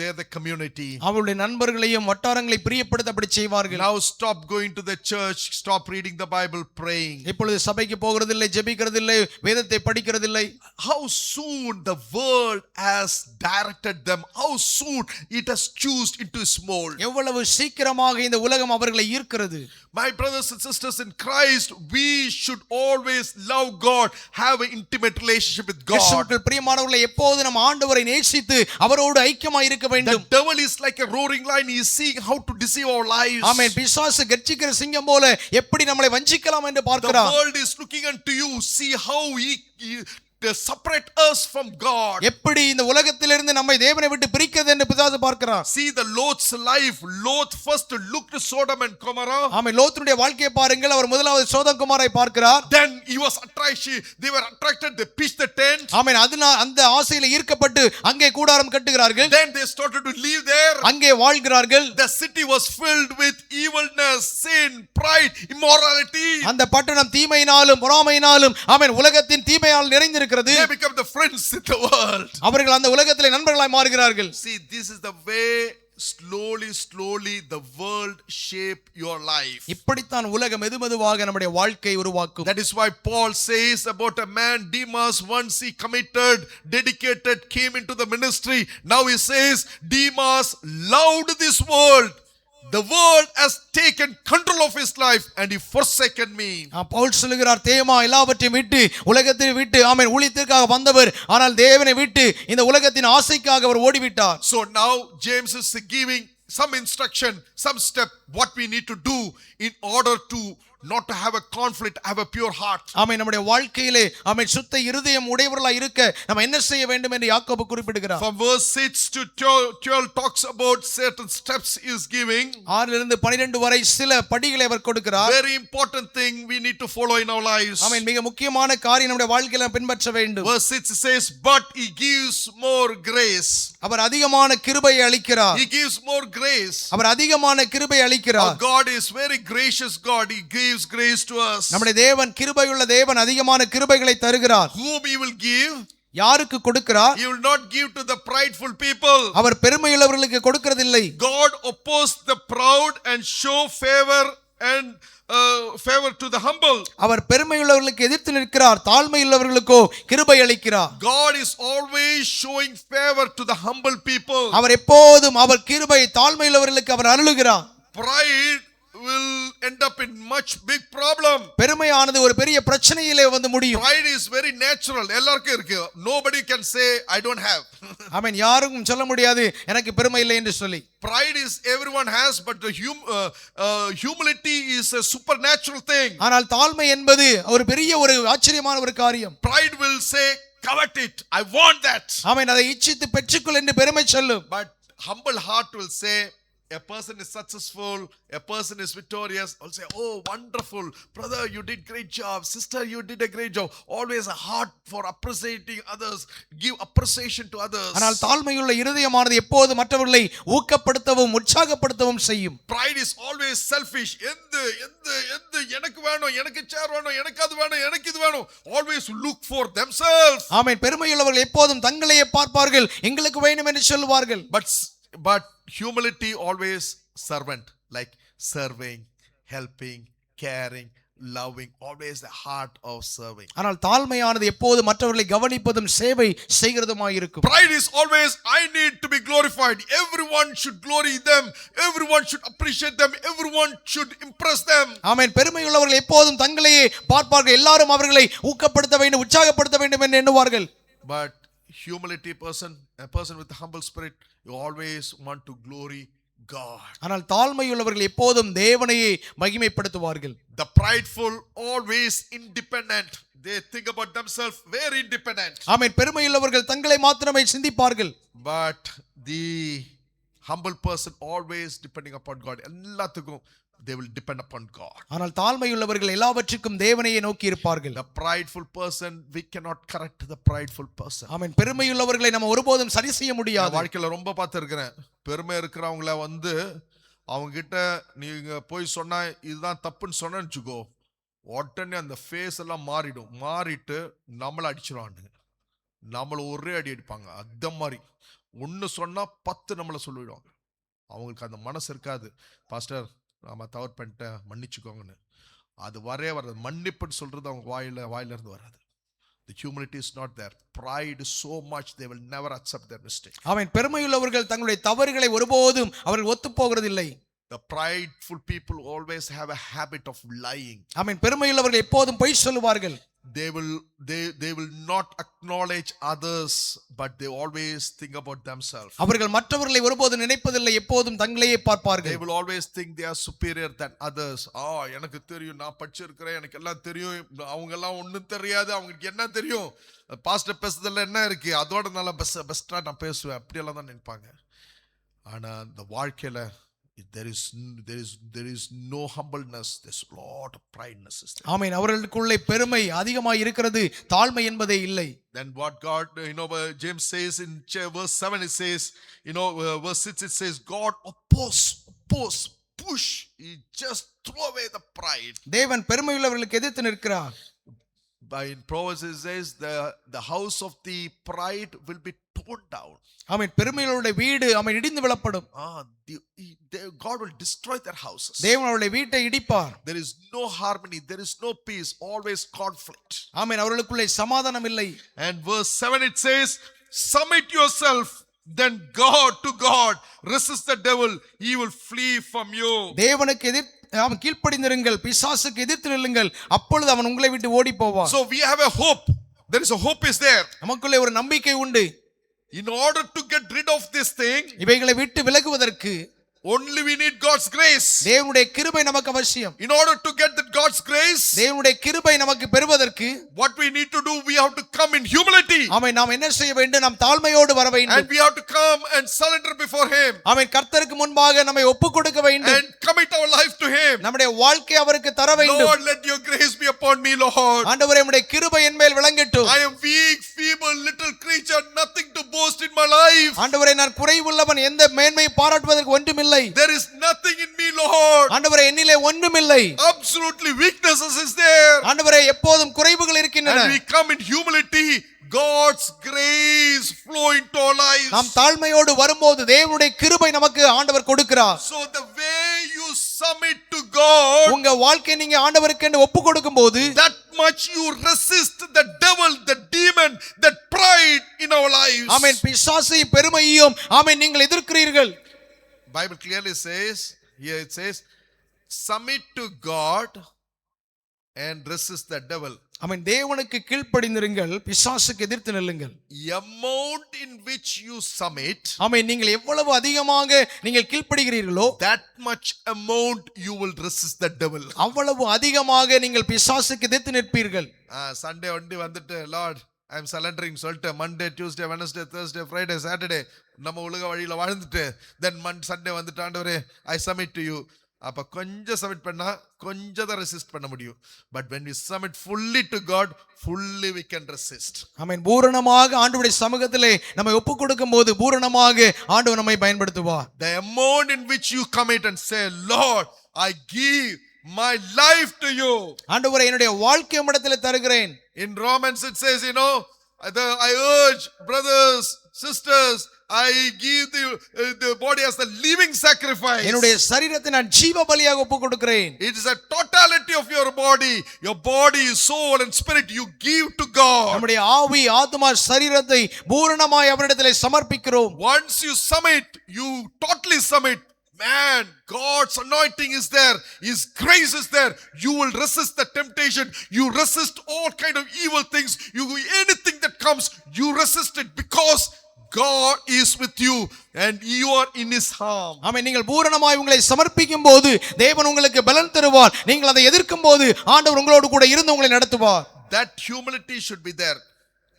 their community. அவருடைய நண்பர்களையும் வட்டாரங்களை பிரியப்படுத்த அப்படி செய்வார்கள். Now stop going to the church, stop reading the Bible, praying. இப்பொழுது சபைக்கு போகிறதில்லை, ஜெபிக்கிறதில்லை, வேதத்தை படிக்கிறதில்லை. How soon the world has directed them, how soon it has chosen into its mold. எவ்வளவு சீக்கிரமாக இந்த உலகம் அவர்களை ஈர்க்கிறது. My brothers and sisters in Christ, we should always love God, have an intimate relationship with God. கிறிஸ்துவுக்குள் பிரியமானவர்களே, எப்போது நாம் ஆண்டவரை நேசித்து அவரோடு ஐக்கியமாய் இருக்க The வேண்டும். devil is like a roaring lion, he is seeing how to deceive our lives. ஆமென். பிசாசு கர்ச்சிக்கிற சிங்கம் போல எப்படி நம்மளை வஞ்சிக்கலாம் என்று The பார்க்கிறார். world is looking unto you, see how he they separate us from God. எப்படி இந்த உலகத்திலிருந்து நம்மை தேவனை விட்டு பிரிக்கிறது என்று பிசாசு பார்க்கிறார். See the Lot's life. Lot first looked at Sodom and Gomorrah. ஆமென். லோத்துடைய வாழ்க்கையை பாருங்கள். அவர் முதலாவது சோதம் குமாரை பார்க்கிறார். Then he was attracted. They were attracted. They pitched the tent. ஆமென். அந்த ஆசையில ஈர்க்கப்பட்டு அங்கே கூடாரம் கட்டுகிறார்கள். Then they started to live there. அங்கே வாழ்கிறார்கள். The city was filled with evilness, sin, pride, immorality. அந்த பட்டணம் தீமையினாலும் பொறாமையினாலும் ஆமென் உலகத்தின் தீமையால் நிறைந்திருக்கிறது. They become the friends in the world. அவர்கள் அந்த உலகத்திலே நண்பர்களாய் மாறுகிறார்கள். See, this is the way slowly the world shape your life. இப்படித்தான் உலகம் மெதுமெதுவாக நம்முடைய வாழ்க்கை உருவாக்கும். That is why Paul says about a man Demas, once he committed, dedicated, came into the ministry. Now he says Demas loved this world. The world has taken control of his life and he forsaken me. Pavul சொல்லுகிறார், தேமா எல்லாவற்றையும் விட்டு உலகத்தை விட்டு ஆமென் ஊழியத்திற்காக வந்தவர், ஆனால் தேவனை விட்டு இந்த உலகத்தின் ஆசைக்காக அவர் ஓடிவிட்டார். So now James is giving some instruction, some step what we need to do in order to not to have a conflict, have a pure heart. ஆமென். நம்முடைய வாழ்க்கையிலே ஆமென் சுத்த இருதயம் உடையவர்களாய் இருக்க நாம் என்ன செய்ய வேண்டும் என்று யாக்கோபு குறிப்பிடுகிறார். From verse 6 to 12 talks about certain steps he is giving. 6 இருந்து 12 வரை சில படிகளை அவர் கொடுக்கிறார். Very important thing we need to follow in our lives. ஆமென். மிக முக்கியமான காரியம் நம்முடைய வாழ்க்கையில பின்பற்ற வேண்டும். Verse 6 says, but he gives more grace. அவர் அதிகமான கிருபையை அளிக்கிறார். He gives more grace. அவர் அதிகமான கிருபையை Our அளிக்கிறார். God is very gracious God. He gives grace to us. நம்முடைய தேவன் கிருபையுள்ள தேவன், அதிகமான கிருபைகளை தருகிறார். Whom he will give? யாருக்கு கொடுக்கிறார்? He will not give to the prideful people. Our பெருமையுள்ளவர்களுக்கு கொடுக்கிறதில்லை. God opposes the proud and show favor to the humble. அவர் பெருமையுள்ளவர்களுக்கு எதிர்த்து நிற்கிறார், தாழ்மையுள்ளவர்களுக்கோ கிருபை அளிக்கிறார். God is always showing favor to the humble people. அவர் எப்போதும் அவர் கிருபை தாழ்மையுள்ளவர்களுக்கு அவர் அருளுகிறார். Pride will end up in much big problem. பெருமையானது ஒரு பெரிய பிரச்சனையிலே வந்து முடியும். Pride is very natural. எல்லாருக்கும் இருக்கு. Nobody can say I don't have. ஆமென். யாருக்கும் சொல்ல முடியாது எனக்கு பெருமை இல்லை என்று சொல்லி. Pride is everyone has, but the humility is a supernatural thing. ஆனால் தாழ்மை என்பது ஒரு பெரிய ஒரு ஆச்சரியமான ஒரு காரியம். Pride will say covet it, I want that. ஆமென். அதை இச்சித்து பெற்றுக்கொள் என்று பெருமை சொல்லும். But humble heart will say a person is successful, a person is victorious, will say, oh wonderful brother, you did great job, sister, you did a great job. Always a heart for appreciating others, give appreciation to others. ஆனால் தாழ்மையுள்ள இருதயமானது எப்போது மற்றவர்களை ஊக்கப்படுத்தவும் உற்சாகப்படுத்தவும் செய்யும். Pride is always selfish. எந்த எனக்கு வேணும், எனக்கு சேர் வேணும், எனக்கு அது வேணும், எனக்கு இது வேணும். Always look for themselves. ஆமென். பெருமையுள்ளவர்கள் எப்போதும் தங்களையே பார்ப்பார்கள், எங்களுக்கு வேண்டும் என்று சொல்வார்கள். But humility always servant, like serving, helping, caring, loving, always the heart of serving. ஆனால் தாழ்மையானது எப்போது மற்றவர்களை கவனிப்பதும் சேவை செய்கிறதுமாயிருக்கும். Pride is always, I need to be glorified. Everyone should glory them. Everyone should appreciate them. Everyone should impress them. ஆமென். பெருமையுள்ளவர்கள் எப்போதும் தங்களையே பார்ப்பார்கள். எல்லாரும் அவர்களை ஊக்கப்படுத்த வேண்டும், உற்சாகப்படுத்த வேண்டும் என்று எண்ணுவார்கள். But humility person, a person with a humble spirit, you always want to glory God. ஆனால் தாழ்மையுள்ளவர்கள் எப்போதும் தேவனையே மகிமைப்படுத்துவார்கள். The prideful always independent. They think about themselves, very independent. ஆமென். பெருமையுள்ளவர்கள் தங்களை மாத்திரமே சிந்திப்பார்கள். But the humble person always depending upon God. எல்லாத்துக்கும் they will depend upon God. ஆனால் தாழ்மையுள்ளவர்கள் எல்லாவற்றுக்கும் தேவனையே நோக்கி இருப்பார்கள். The prideful person, we cannot correct the prideful person. ஆமென். பெருமையுள்ளவர்களை நம்ம ஒருபோதும் சரி செய்ய முடியாது. வாழ்க்கையில ரொம்ப பார்த்திருக்கிறேன். பெருமை இருக்கிறவங்கள வந்து அவங்க கிட்ட நீங்க போய் சொன்னா இதுதான் தப்புன்னு சொன்னேன்னு வச்சுக்கோ, உடனே அந்த ஃபேஸ் எல்லாம் மாறிட்டு நம்மளை அடிச்சிருவானுங்க. நம்மளை ஒரே அடி அடிப்பாங்க. அந்த மாதிரி ஒன்று சொன்னா 10 நம்மளை சொல்லிடுவாங்க. அவங்களுக்கு அந்த மனசு இருக்காது, பாஸ்டர் நாம தவறு பண்ணிட்டேன் மன்னிச்சுக்கோங்கன்னு. அது வராது. மன்னிப்புன்னு சொல்றது அவங்க வாயில இருந்து வராது. The humility is not there. Pride is so much, they will never accept their mistake. ஆமென். பெருமையுள்ளவர்கள் தங்களுடைய தவறுகளை ஒருபோதும் அவர்கள் ஒத்துப்போகிறதில்லை. The prideful people always have a habit of lying. ஆமென். பெருமையுள்ளவர்கள் எப்போதும் பொய் சொல்லுவார்கள். They will not acknowledge others, but they always think about themselves. அவர்கள் மற்றவர்களை ஒருபோதும் நினைப்பதில்லை, எப்போதும் தங்களையே They பார்ப்பார்கள். will always think they are superior than others. எனக்கு தெரியும், நான் படிச்சிருக்கிறேன், எனக்கு எல்லாம் தெரியும், அவங்க எல்லாம் ஒண்ணும் தெரியாது, அவங்களுக்கு என்ன தெரியும், பாஸ்டர் பேசுறதுல என்ன இருக்கு, அதோட நல்லா பெஸ்டா நான் பேசுவேன், அப்படியெல்லாம் தான் நினைப்பாங்க. ஆனா இந்த வாழ்க்கையில there is no humbleness, there's a lot of prideness is there. ஆமென். அவர்களுக்குள்ளே பெருமை அதிகமாக இருக்கிறது, தாழ்மை என்பதே இல்லை. Then what God, James says in verse 7, it says, verse 6 it says, God oppose, push, he just throw away the pride. தேவன் பெருமையுள்ளவர்களுக்கு எதிர்த்து நிற்கிறார். By in Proverbs it says, the house of the pride will be torn down. ஆமென். பெருமையுள்ளவருடைய வீடு ஆமென் இடிந்து விழப்படும். God will destroy their houses. தேவன் அவருடைய வீட்டை இடிப்பார். There is no harmony, there is no peace, always conflict. ஆமென். அவர்களுக்குள்ளே சமாதானம் இல்லை. And verse 7 it says, submit yourself then to God, resist the devil, he will flee from you. தேவனுக்கு கீழ்ப்படிந்திருங்கள், பிசாசுக்கு எதிர்த்து நில்லுங்கள், அப்பொழுது அவன் உங்களை விட்டு ஓடி போவான். So we have a hope. There is a hope is there. நமக்குள்ளே ஒரு நம்பிக்கை உண்டு. In order to get rid of this thing, இவைகளை விட்டு விலகுவதற்கு only we need God's grace. தேவனுடைய கிருபை நமக்கு அவசியம். In order to get that God's grace, தேவனுடைய கிருபை நமக்கு பெறுவதற்கு what we need to do, we have to come in humility. ஆமென். நாம் என்ன செய்ய வேண்டும்? நாம் தாழ்மையோடு வர வேண்டும். And we have to come and surrender before him. ஆமென். கர்த்தருக்கு முன்பாக நம்மை ஒப்புக்கொடுக்க வேண்டும். And commit our life to him. நம்முடைய வாழ்க்கை அவருக்கு தர வேண்டும். Lord, let your grace be upon me, Lord. ஆண்டவரே, உம்முடைய கிருபை என் மேல் விளங்கட்டும். I am weak, feeble, little creature, nothing to boast in my life. ஆண்டவரே, நான் குறைவுள்ளவன், எந்த மேன்மையை பாராட்டுவதற்கு ஒன்றுமில்லை. There is nothing in me, Lord. ஆண்டவரே, என்னிலே ஒன்றுமில்லை. Absolutely weaknesses is there. ஆண்டவரே, எப்போதும் குறைவுகள் இருக்கின்றன. And we come in humility, God's grace flow into our lives. நாம் தாழ்மையோடு வரும்போது தேவனுடைய கிருபை நமக்கு ஆண்டவர் கொடுக்கிறார். So the way you submit to God, உங்க வாழ்க்கையை நீங்க ஆண்டவருக்கு என்று ஒப்புக்கொடுக்கும்போது that much you resist the devil, the demon, that pride in our lives. ஆமென். பிசாசையும் பெருமையையும் ஆமென் நீங்கள் எதிர்க்கிறீர்கள். Bible clearly says, here it says, submit to God and resist the devil. ஆமென். தேவனுக்கு கீழ்ப்படிந்திருங்கள், பிசாசுக்கு எதிர்த்து நில்லுங்கள். Amount in which you submit, ஆமென். நீங்கள் எவ்வளவு அதிகமாக நீங்கள் கீழ்ப்படிகிறீர்களோ that much amount you will resist the devil. அவ்வளவு அதிகமாக நீங்கள் பிசாசுக்கு எதிர்த்து நிற்பீர்கள். சண்டே வந்துட்டு லார்ட் ஐ எம் சலண்டரிங் சொல்லிட்டு Monday Tuesday Wednesday Thursday Friday Saturday நம்ம உலக வழியில் வாழ்ந்துட்டு தென் சண்டே வந்துட்டு ஆண்டவரே ஐ சப்மிட் டு யூ. அப்ப கொஞ்சம் சப்மிட் பண்ணா கொஞ்சம் தான் ரெசிஸ்ட் பண்ண முடியும். But when we submit fully to God, fully we can resist. ஆமென். பூரணமாக ஆண்டவருடைய சமூகத்திலே நம்மை ஒப்புக் கொடுக்கும்போது பூரணமாக ஆண்டவர் நம்மை பயன்படுத்துவார். The amount in which you commit and say, Lord, I give my life to you. ஆண்டவரே, என்னுடைய வாழ்க்கை உம்மிடத்திலே தருகிறேன். In Romans it says, I urge brothers, sisters, I give the body as the living sacrifice. என்னுடைய சரீரத்தை நான் ஜீவ பலியாக ஒப்புக் கொடுக்கிறேன். It is a totality of your body, soul and spirit you give to God. நம்முடைய ஆவி, ஆத்துமா, சரீரத்தை பூரணமாய் அவரிடத்திலே சமர்ப்பிக்கிறோம். Once you submit, you totally submit. Man, God's anointing is there. His grace is there. You will resist the temptation. You resist all kind of evil things. Anything that comes, you resist it because God is with you and you are in his arm. ஆமென். நீங்கள் பூரணமாய் உங்களை சமர்ப்பிக்கும் போது தேவன் உங்களுக்கு பலன் தருவார். நீங்கள் அதை எதிர்க்கும் போது ஆண்டவர் உங்களோடு கூட இருந்து உங்களை நடத்துவார். That humility should be there.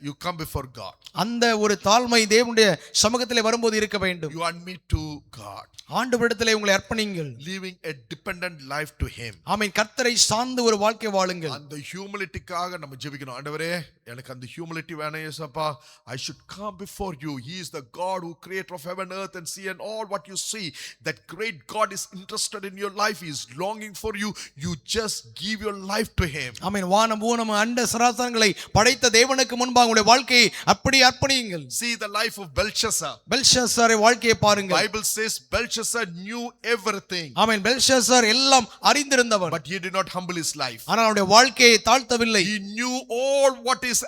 You come before God. அந்த ஒரு தாழ்மை தேவனுடைய சமூகத்திலே வரும்போது இருக்க வேண்டும். You admit to God. ஆண்டவரிடத்திலே உங்களை அர்ப்பணிங்கள். Living a dependent life to him. ஆமென். கர்த்தரை சார்ந்து ஒரு வாழ்க்கை வாழுங்கள். அந்த ஹியூமிலிட்டிக்காக நம்ம ஜெபிக்கணும். ஆண்டவரே, எனக்கு அந்த ஹியூமிலிட்டி வேணும் ஏசப்பா. I should come before you. He is the God who creator of heaven, earth and sea and all what you see. That great God is interested in your life. He is longing for you. You just give your life to him. ஆமென். வானம் பூனம் அண்ட சராசரங்களை படைத்த தேவனுக்கு முன்பாக உங்களுடைய வாழ்க்கையை அப்படி அர்ப்பணியுங்கள். See the life of Belshazzar. பெல்ஷாசாரை வாழ்க்கையை பாருங்கள். Bible says Belshazzar knew everything. ஆமென். பெல்ஷாசார் எல்லாம் அறிந்திருந்தவன். But he did not humble his life. ஆனால் அவருடைய வாழ்க்கையை தாழ்த்தவில்லை. He knew all what is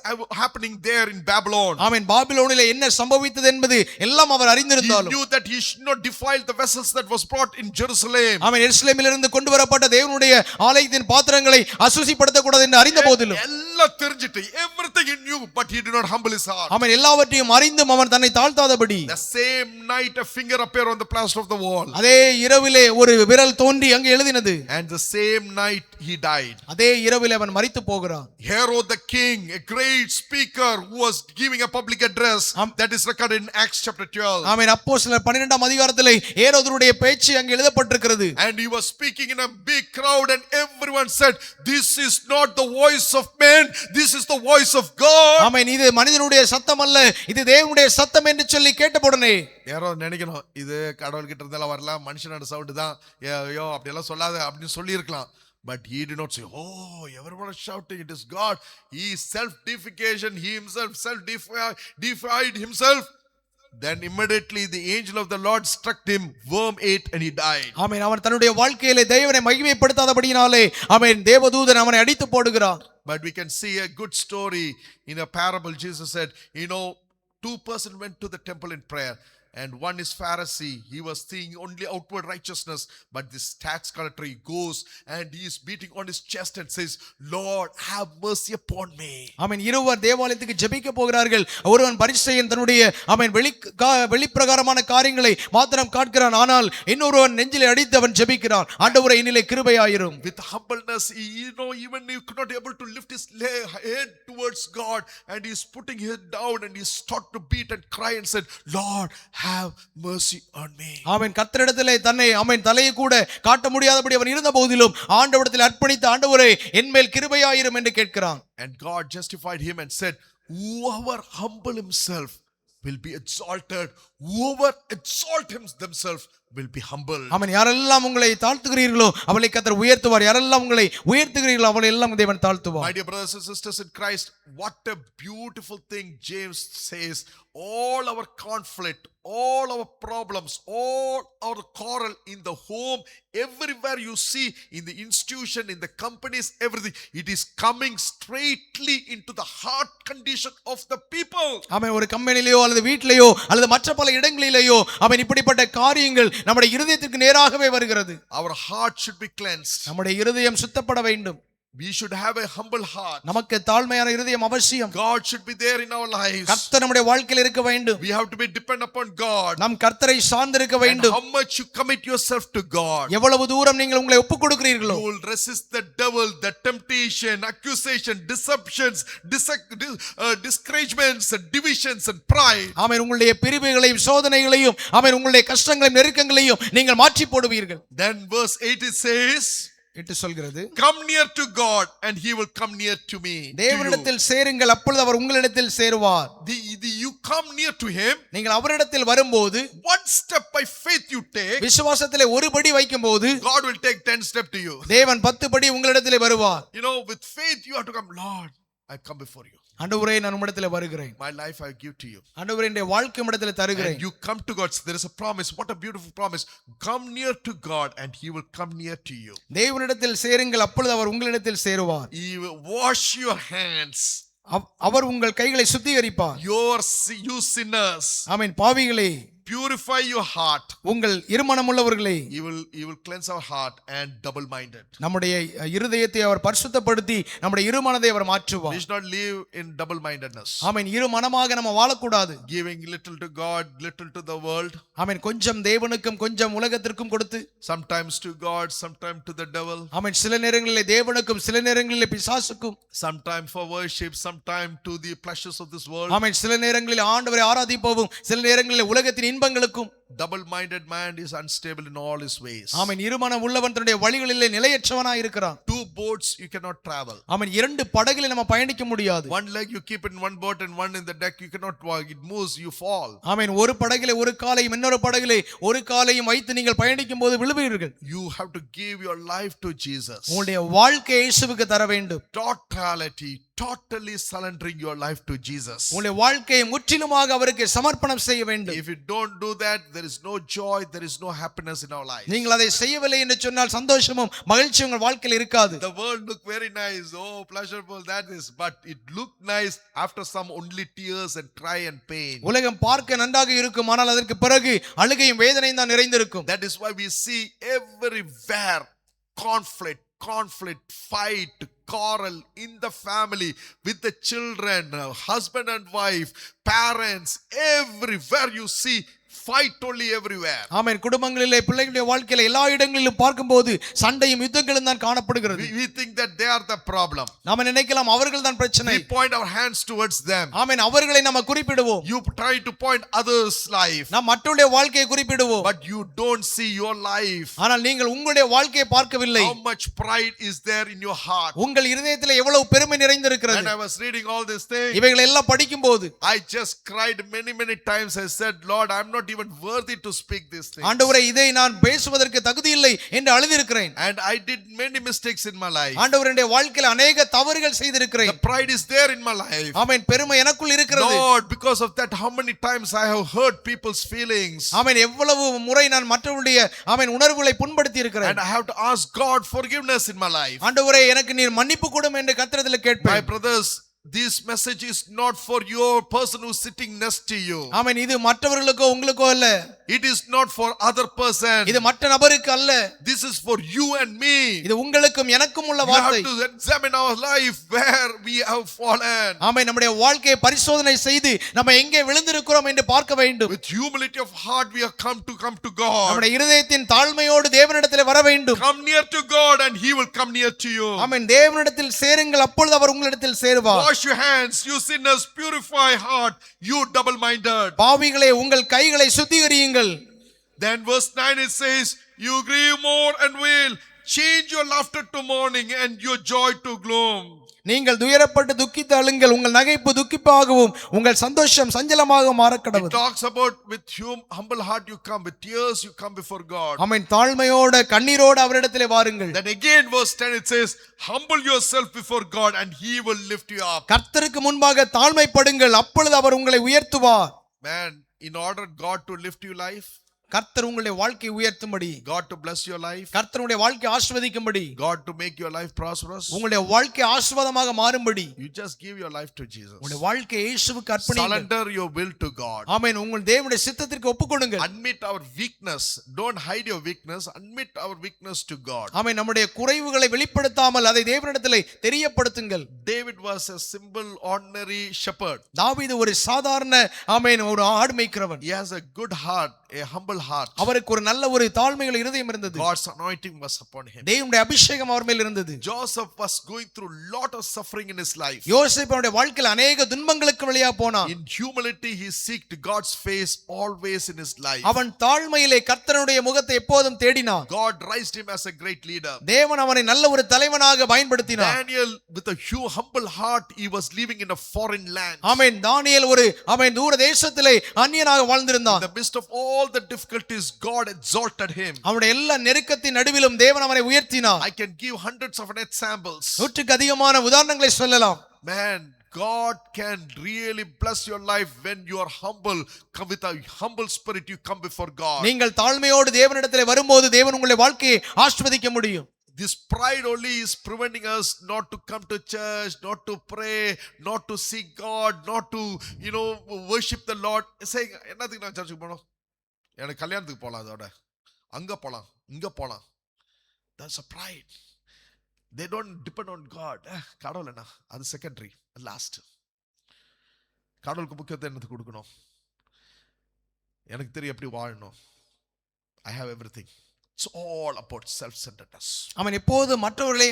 happening there in Babylon. ஆமென். பாபிலோனிலே என்ன சம்பவித்தது என்பது எல்லாம் அவர் He அறிந்திருந்தாலும் knew that he should not defile the vessels that was brought in Jerusalem. ஆமென். எருசலேமிலிருந்து கொண்டு வரப்பட்ட தேவனுடைய ஆலயத்தின் பாத்திரங்களை அசுசிப்படுத்த கூடாது என்று அறிந்த போதிலும் எல்லாம் தெரிஞ்சிட்டு everything he knew, but he did not humble his heart. ஆமென். எல்லாவற்றையும் அறிந்தும் அவன் தன்னை தாழ்த்தாதபடி The same night a finger appeared on the plaster of the wall. அதே இரவிலே ஒரு விரல் தோன்றி அங்கே எழுதினது. And the same night he died. அதே இரவிலே அவன் மரித்து போகிறான். Herod the king, a great speaker who was giving a public address, that is recorded in Acts chapter 12. ஆமென். அப்போஸ்தலர் 12ஆம் அதிகாரத்திலே ஏரோதுடைய பேச்சு அங்கே எழுதப்பட்டிருக்கிறது. And he was speaking in a big crowd and everyone said, this is not the voice of man, this is the voice of God. ஆமென். இது மனிதனுடைய சத்தம் அல்ல, இது தேவனுடைய சத்தம் என்று சொல்லி கேட்டவுடனே யாரோ நினைக்கணும், இது கடவுள் கிட்ட இருந்தெல்லாம் வரல, மனுஷனோட சவுண்ட் தான், ஐயோ அப்படியெல்லாம் சொல்லாத அப்படின்னு சொல்லி இருக்கலாம். But he did not say, oh, everyone is shouting, it is God. He self-deification, he himself self-deified himself. Then immediately the angel of the Lord struck him, worm ate and he died. ஆமென். அவன் தன்னுடைய வாழ்க்கையிலே தேவனை மகிமைப்படுத்தாதபடியினாலே ஆமென் தேவதூதன் அவனை அடித்து போடுகிறான். But we can see a good story in a parable. Jesus said, two persons went to the temple in prayer. And one is Pharisee. He was seeing only outward righteousness. But this tax collector, he goes and he is beating on his chest and says, Lord, have mercy upon me. ஆமென். இருவர் தேவாலயத்துக்கு ஜெபிக்க போகிறார்கள். ஒருவன் பரிசேயன் தன்னுடைய ஆமென் வெளிப்பிரகாரமான காரியங்களை மாத்திரம் காண்கிறான். ஆனால் இன்னொருவன் நெஞ்சிலே அடித்து அவன் ஜெபிக்கிறான், ஆண்டவரே என்னிலே கிருபையாயிரும். With humbleness, even he could not able to lift his head towards God, and he is putting his head down and he started to beat and cry and said, Lord, have mercy on me. ஆமென். கர்த்தரிடத்திலே தன்னை ஆமென் தலையை கூட காட்ட முடியாதபடி அவன் இருந்த போதிலும் ஆண்டவரிடத்தில் அர்ப்பணித்த ஆண்டவரே என்மேல் கிருபையாயிரும் என்று கேட்கிறான். And God justified him and said, whoever humble himself will be exalted, whoever exalt themselves will be humble. ஆமென். யாரெல்லாம் உங்களை தாழ்த்துகிறீர்களோ அவளை கர்த்தர் உயர்த்துவார், யாரெல்லாம் உங்களை உயர்த்துகிறீர்களோ அவளை எல்லாம் தேவன் தாழ்த்துவார். My dear brothers and sisters in Christ, what a beautiful thing James says. All our conflict, all our problems, all our quarrel in the home, everywhere you see, in the institution, in the companies, everything, it is coming straightly into the heart condition of the people. ஆமென். ஒரு கம்பெனிலேயோ அல்லது வீட்டிலேயோ அல்லது மற்ற பல இடங்களிலேயோ ஆமென் இப்படிப்பட்ட காரியங்கள் நம்முடைய இருதயத்திற்கு நேராகவே வருகிறது. Our heart should be cleansed. நம்முடைய இருதயம் சுத்தப்பட வேண்டும். We should have a humble heart. நமக்கு தாழ்மையான இருதயம் அவசியம். God should be there in our lives. கர்த்தர் நம்முடைய வாழ்க்கையில் இருக்க வேண்டும். We have to be dependent upon God. நாம் கர்த்தரை சார்ந்திருக்க வேண்டும். And how much you commit yourself to God, எவ்வளவு தூரம் நீங்கள் உங்களை ஒப்புக் கொடுக்கிறீர்களோ, you will resist the devil, the temptation, accusation, deceptions, discouragements, divisions and pride. ஆமென். உங்களுடைய பிரிவுகளையும் சோதனைகளையும் ஆமென் உங்களுடைய கஷ்டங்களையும் நெருக்கங்களையும் நீங்கள் மாற்றி போடுவீர்கள். Then verse 8 it says, என்று சொல்கிறது, come near to God and he will come near to me. தேவனிடத்தில் சேருங்கள், அப்பொழுது அவர் உங்களிடத்தில் சேருவார். You come near to him. நீங்கள் அவரிடத்தில் வரும்போது one step by faith you take, விசுவாசத்திலே ஒரு படி வைக்கும்போது God will take 10 steps to you. தேவன் 10 படி உங்களிடத்திலே வருவார். With faith you have to come, Lord, I come before you. ஆண்டவரே நான் உம்மிடத்தில் வருகிறேன். My life I give to you. ஆண்டவரே என்னுடைய வாழ்க்கை உம்மிடத்தில் தருகிறேன். And you come to God. There is a promise. What a beautiful promise. Come near to God and he will come near to you. தேவனிடத்தில் சேருங்கள், அப்பொழுது அவர் உங்களிடத்தில் சேருவார். He will wash your hands. அவர் உங்கள் கைகளை சுத்திகரிப்பார். You sinners. Amen. பாவிகளே, purify your heart. உங்கள் இருமனமுள்ளவர்களே, He will cleanse our heart and double minded. நம்முடைய இருதயத்தை அவர் பரிசுத்தப்படுத்தி நம்முடைய இருமனதை அவர் We மாற்றுவார். should not live in double mindedness. ஆமென். இருமனமாக நம்ம வாழக்கூடாது. Giving little to God, little to the world. ஆமென். கொஞ்சம் தேவனுக்கும் கொஞ்சம் உலகத்திற்கும் கொடுத்து, Sometimes to God, sometimes to the devil. ஆமென், சில நேரங்களிலே தேவனுக்கும் சில நேரங்களிலே பிசாசுக்கும், Sometimes for worship, sometimes to the pleasures of this world. ஆமென், சில நேரங்களில் ஆண்டவரை ஆராதிப்போம், சில நேரங்களில் உலகத்தின் இன்பங்களுக்கும். Double-minded man is unstable in all his ways. ஆமென். இருமனம் உள்ளவன் தன்னுடைய வழிகளிலே நிலையற்றவனாய் இருக்கிறான். Two boats you cannot travel. ஆமென். இரண்டு படகிலே நம்ம பயணிக்க முடியாது. One leg you keep in one boat and one in the deck, you cannot walk. It moves, you fall. ஆமென். ஒரு படகிலே ஒரு காலையும் இன்னொரு படகிலே ஒரு காலையும் வைத்து நீங்கள் பயணிக்கும் போது விழுவீர்கள். You have to give your life to Jesus. உங்களுடைய வாழ்க்கையை இயேசுவுக்கு தர வேண்டும். Totally surrendering your life to Jesus. உங்களுடைய வாழ்க்கையை முற்றிலுமாக அவருக்கு சமர்ப்பணம் செய்ய வேண்டும். If you don't do that, there is no joy, there is no happiness in our life. நீங்கள் அதை செய்யவில்லை என்று சொன்னால் சந்தோஷமும் மகிழ்ச்சியும் உங்கள் வாழ்க்கையில் இருக்காது. The world look very nice, oh pleasurable that is, but it look nice after some only tears and cry and pain. உலகம் பார்க்க நன்றாக இருக்கும், ஆனால் அதற்கு பிறகு அழுகையும் வேதனையும் தான் நிறைந்திருக்கும். That is why we see everywhere conflict, fight, quarrel in the family, with the children, husband and wife, parents, everywhere you see fight only everywhere. ஆமென். குடும்பங்களிலே பிள்ளைகளுடைய வாழ்க்கையில எல்லா இடங்களிலும் பார்க்கும்போது சண்டையும் யுத்தங்களும் தான் காணப்படுகிறது. We think that they are the problem. நாம நினைக்கலாம் அவர்கள் தான் பிரச்சனை. We point our hands towards them. ஆமென். அவர்களை நாம குறிப்பிடுவோம். You try to point others' life. நாம் மற்றவருடைய வாழ்க்கையை குறிப்பிடுவோம். But you don't see your life. ஆனால் நீங்கள் உங்களுடைய வாழ்க்கையை பார்க்கவில்லை. How much pride is there in your heart? உங்கள் இருதயத்தில் எவ்வளவு பெருமை நிறைந்திருக்கிறது. When I was reading all these things, இவைகளை எல்லாம் படிக்கும்போது I just cried many times. I said, Lord, I'm not even worthy to speak these things. ஆண்டவரே, இதை நான் பேசுவதற்கு தகுதி இல்லை என்று அழுதிருக்கிறேன். And I did many mistakes in my life. ஆண்டவரே, என்னுடைய வாழ்க்கையில் अनेक தவறுகள் செய்திருக்கிறேன். The pride is there in my life. ஆமென். பெருமை எனக்குள் இருக்கிறது. Lord, because of that, how many times I have hurt people's feelings. ஆமென். எவ்வளவு முறை நான் மற்றவருடைய ஆமென் உணர்வுகளை புண்படுத்தி இருக்கிறேன். And I have to ask God forgiveness in my life. ஆண்டவரே, எனக்கு நீர் மன்னிப்பு கொடும் என்று கர்த்தரிடத்தில் கேட்பேன். My brothers, this message is not for your person who's sitting next to you. ஆமென். இது மற்றவர்களுக்கோ உங்களுக்கோ அல்ல. It is not for other person. இது மற்ற நபருக்கு அல்ல. This is for you and me. இது உங்களுக்கும் எனக்கும் உள்ள We வார்த்தை. have to examine our life where we have fallen. ஆமென். நம்முடைய வாழ்க்கையை பரிசோதனை செய்து நம்ம எங்கே விழுந்திருக்கிறோம் என்று பார்க்க வேண்டும். With humility of heart we have come to God. நம்முடைய இருதயத்தின் தாழ்மையோடு தேவனிடத்தில் வர வேண்டும். Come near to God and he will come near to you. ஆமென். தேவனிடத்தில் சேருங்கள், அப்பொழுது அவர் உங்களிடத்தில் சேருவார். Wash your hands, you sinners, purify heart, you double-minded. பாவிகளே, உங்கள் கைகளை சுத்திகரியுங்கள். Then verse 9 it says, you grieve more and wail, change your laughter to mourning and your joy to gloom. நீங்கள் துயரப்பட்டு துக்கித்து அழுங்கள், உங்கள் நகைப்பு துக்கிப்பாகவும் உங்கள் சந்தோஷம் சஞ்சலமாக மாறக்கடவது. It talks about with humble heart you come, with tears you come before God. ஆமென். தாழ்மையோட கண்ணீரோடு அவரிடத்திலே வாருங்கள். Then again verse 10 it says, humble yourself before God and he will lift you up. கர்த்தருக்கு முன்பாக தாழ்மைப்படுங்கள், அப்பொழுது அவர் உங்களை உயர்த்துவார். Man, in order God to lift your life, கர்த்தர் உங்களுடைய வாழ்க்கையை உயர்த்தும்படி, God to bless your life, கர்த்தருடைய வாழ்க்கையை ஆசீர்வதிக்கும்படி, God to make your life prosperous, உங்களுடைய வாழ்க்கை ஆசீர்வாதமாக மாறும்படி you just give your life to Jesus. உங்களுடைய வாழ்க்கையை இயேசுவுக்கு அர்ப்பணியுங்கள். Surrender your will to God. ஆமென். உங்கள் தேவனுடைய சித்தத்திற்கு ஒப்புக்கொடுங்கள். Admit our weakness. Don't hide your weakness. Admit our weakness to God. ஆமென். நம்முடைய குறைவுகளை வெளிப்படுத்தாமல் அதை தேவனிடத்திலே தெரியப்படுத்துங்கள். David was a simple ordinary shepherd. தாவீது ஒரு சாதாரண ஆமென் ஒரு ஆடு மேய்க்கிறவன். He has a good heart, a humble heart. அவருக்கு ஒரு நல்ல ஒரு தாழ்மையுள்ள இருதயம் இருந்தது. God's anointing was upon him. தேவனுடைய அபிஷேகம் அவர் மேல் இருந்தது. Joseph was going through lot of suffering in his life. யோசேப்புடைய வாழ்க்கையில் अनेक துன்பங்களுக்கு வழியா போனான். In humility he seeked God's face always in his life. அவன் தாழ்மையிலே கர்த்தருடைய முகத்தை எப்போதும் தேடினான். God raised him as a great leader. தேவன் அவனை நல்ல ஒரு தலைவனாக பயன்படுத்தினார். Daniel with a humble heart, he was living in a foreign land. ஆமென். தானியேல் ஒரு ஆமென் தூர தேசத்திலே அந்நியனாக வாழ்ந்திருந்தான். In the midst of all the difficulties, God exalted him. அவனுடைய எல்லா நெருக்கத்தின் நடுவிலும் தேவன் அவனை உயர்த்தினார். I can give hundreds of examples. நூற்றுக்கு அதிகமான உதாரணங்களை சொல்லலாம். Man, God can really bless your life when you are humble. Come with a humble spirit, you come before God. நீங்கள் தாழ்மையோடு தேவனிடத்தில் வரும்போது தேவன் உங்களுடைய வாழ்க்கையை ஆசீர்வதிக்க முடியும். This pride only is preventing us not to come to church, not to pray, not to seek God, not to, worship the Lord. Saying, என்னத்துக்கு நான் சர்ச்சுக்கு போகணும், எனக்கு கல்யாணத்துக்கு போகலாம், அதோட அங்கே போகலாம், இங்கே போகலாம். That's a pride. They don't depend on God. கடவுள் என்ன, அது செகண்டரி, லாஸ்ட். கடவுளுக்கு முக்கியத்தை என்னத்துக்கு கொடுக்கணும், எனக்கு தெரியும் எப்படி வாழணும். I have everything. It's all about self-centeredness. அவன் எப்போது மற்றவர்களை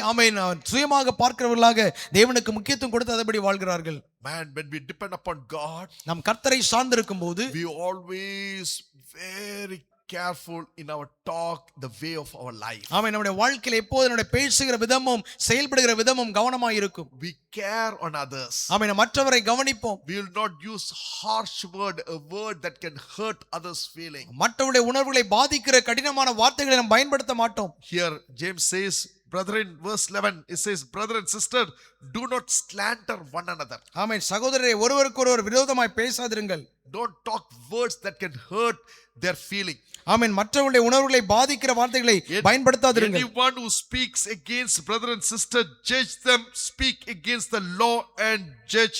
சுயமாக பார்க்கிறவர்களாக தேவனுக்கு முக்கியத்துவம் கொடுத்து அதபடி வாழ்கிறார்கள். Man, when we depend upon God, நாம் கர்த்தரை சார்ந்திருக்கும் போது we always very careful in our talk, the way of our life. நம்முடைய வாழ்க்கையில எப்போது நம்முடைய பேசுகிற விதமும் செயல்படுகிற விதமும் கவனமாக இருக்கும். We care on others. மற்றவரை கவனிப்போம். We will not use harsh word, a word that can hurt others' feeling. மற்றவருடைய உணர்வுகளை பாதிக்கிற கடினமான வார்த்தைகளை நாம் பயன்படுத்த மாட்டோம். Here James says, brethren, verse 11, it says, brother and sister, do not slander one another. சகோதரரே, ஒருவருக்கொருவர் விரோதமாய் பேசாதிருங்கள். Don't talk words that can hurt their feeling. மற்றவருடைய உணர்வுகளை பாதிக்கிற வார்த்தைகளை பயன்படுத்தாதிருங்கள். Anyone who speaks against brother and sister, judge them, speak against the law and judge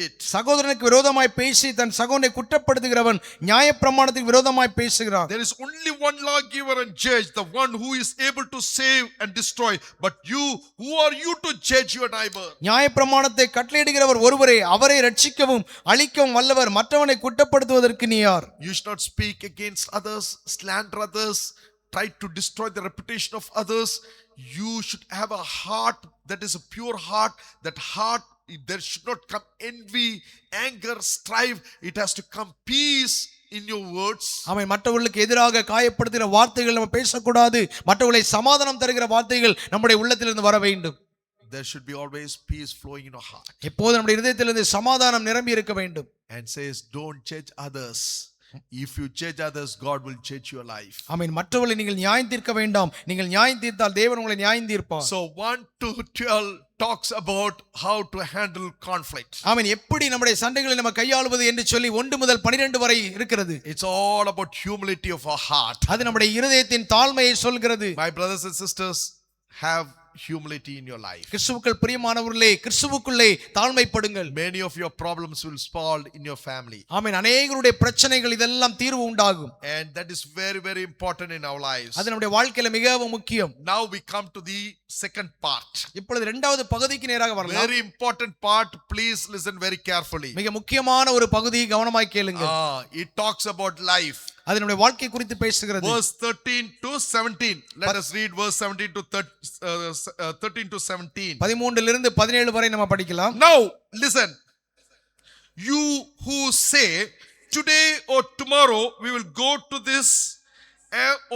it. சகோதரனுக்கு விரோதமாய் பேசி தன் சகோதரனை குற்றப்படுத்துகிறவன் நியாயப்பிரமாணத்துக்கு விரோதமாய் பேசுகிறான். There is only one lawgiver and judge, the one who is able to save and destroy. But you, who are you to judge your neighbor? நியாயப்பிரமாணத்தை கட்டளையிடுகிறவர் ஒருவரே, அவரை ரட்சிக்கவும் அழிக்கவும் வல்லவர். மற்றவனை குற்றப்படுத்துவதற்கு நீ யார்? You should not speak against others, slander others, try to destroy the reputation of others. You should have a heart that is a pure heart. That heart, there should not come envy, anger, strife. It has to come peace in your words. மற்றவர்களுக்கு எதிராக காயப்படுத்துகிற வார்த்தைகள் நம்ம பேசக்கூடாது. மற்றவர்களை சமாதானம் தருகிற வார்த்தைகள் நம்முடைய உள்ளத்திலிருந்து வர வேண்டும். There should be always peace flowing in your heart. எப்போதும் நம்முடைய இதயத்திலிருந்து சமாதானம் நிரம்பி இருக்க வேண்டும். And says, don't judge others. If you judge others, God will judge your life. மற்றவர்களை நீங்கள் நியாயம் தீர்க்க வேண்டாம். நீங்கள் நியாயம் தீர்த்தால் தேவன் உங்களை நியாயம் தீர்ப்பார். So 1 to 12 talks about how to handle conflict. எப்படி நம்முடைய சண்டைகளை நம்ம கையாளுவது என்று சொல்லி 1 முதல் 12 வரை இருக்கிறது. It's all about humility of our heart. அது நம்முடைய இருதயத்தின் தாழ்மையை சொல்கிறது. My brothers and sisters, have humility in your life. கிறிஸ்துவுக்குள் பிரியமானவர்களே, கிறிஸ்துவுக்குள்ளே தாழ்மைப்படுங்கள். Many of your problems will solve in your family. அநேகருடைய பிரச்சனைகள் இதெல்லாம் தீர்வு உண்டாகும். And that is very very important in our lives. அது நம்முடைய வாழ்க்கையில மிகவும் முக்கியம். Now we come to the second part. இப்பொழுது இரண்டாவது பகுதிக்கு நேராக வரலாம். Very important part, please listen very carefully. மிக முக்கியமான ஒரு பகுதி, கவனமாய் கேளுங்கள். It talks about life. அது நம்முடைய வாழ்க்கை குறித்து பேசுகிறது. Verse 13 to 17. Let us read verse 13 to 17. 13 இலிருந்து 17 வரை நம்ம படிக்கலாம். Now listen. You who say, today or tomorrow we will go to this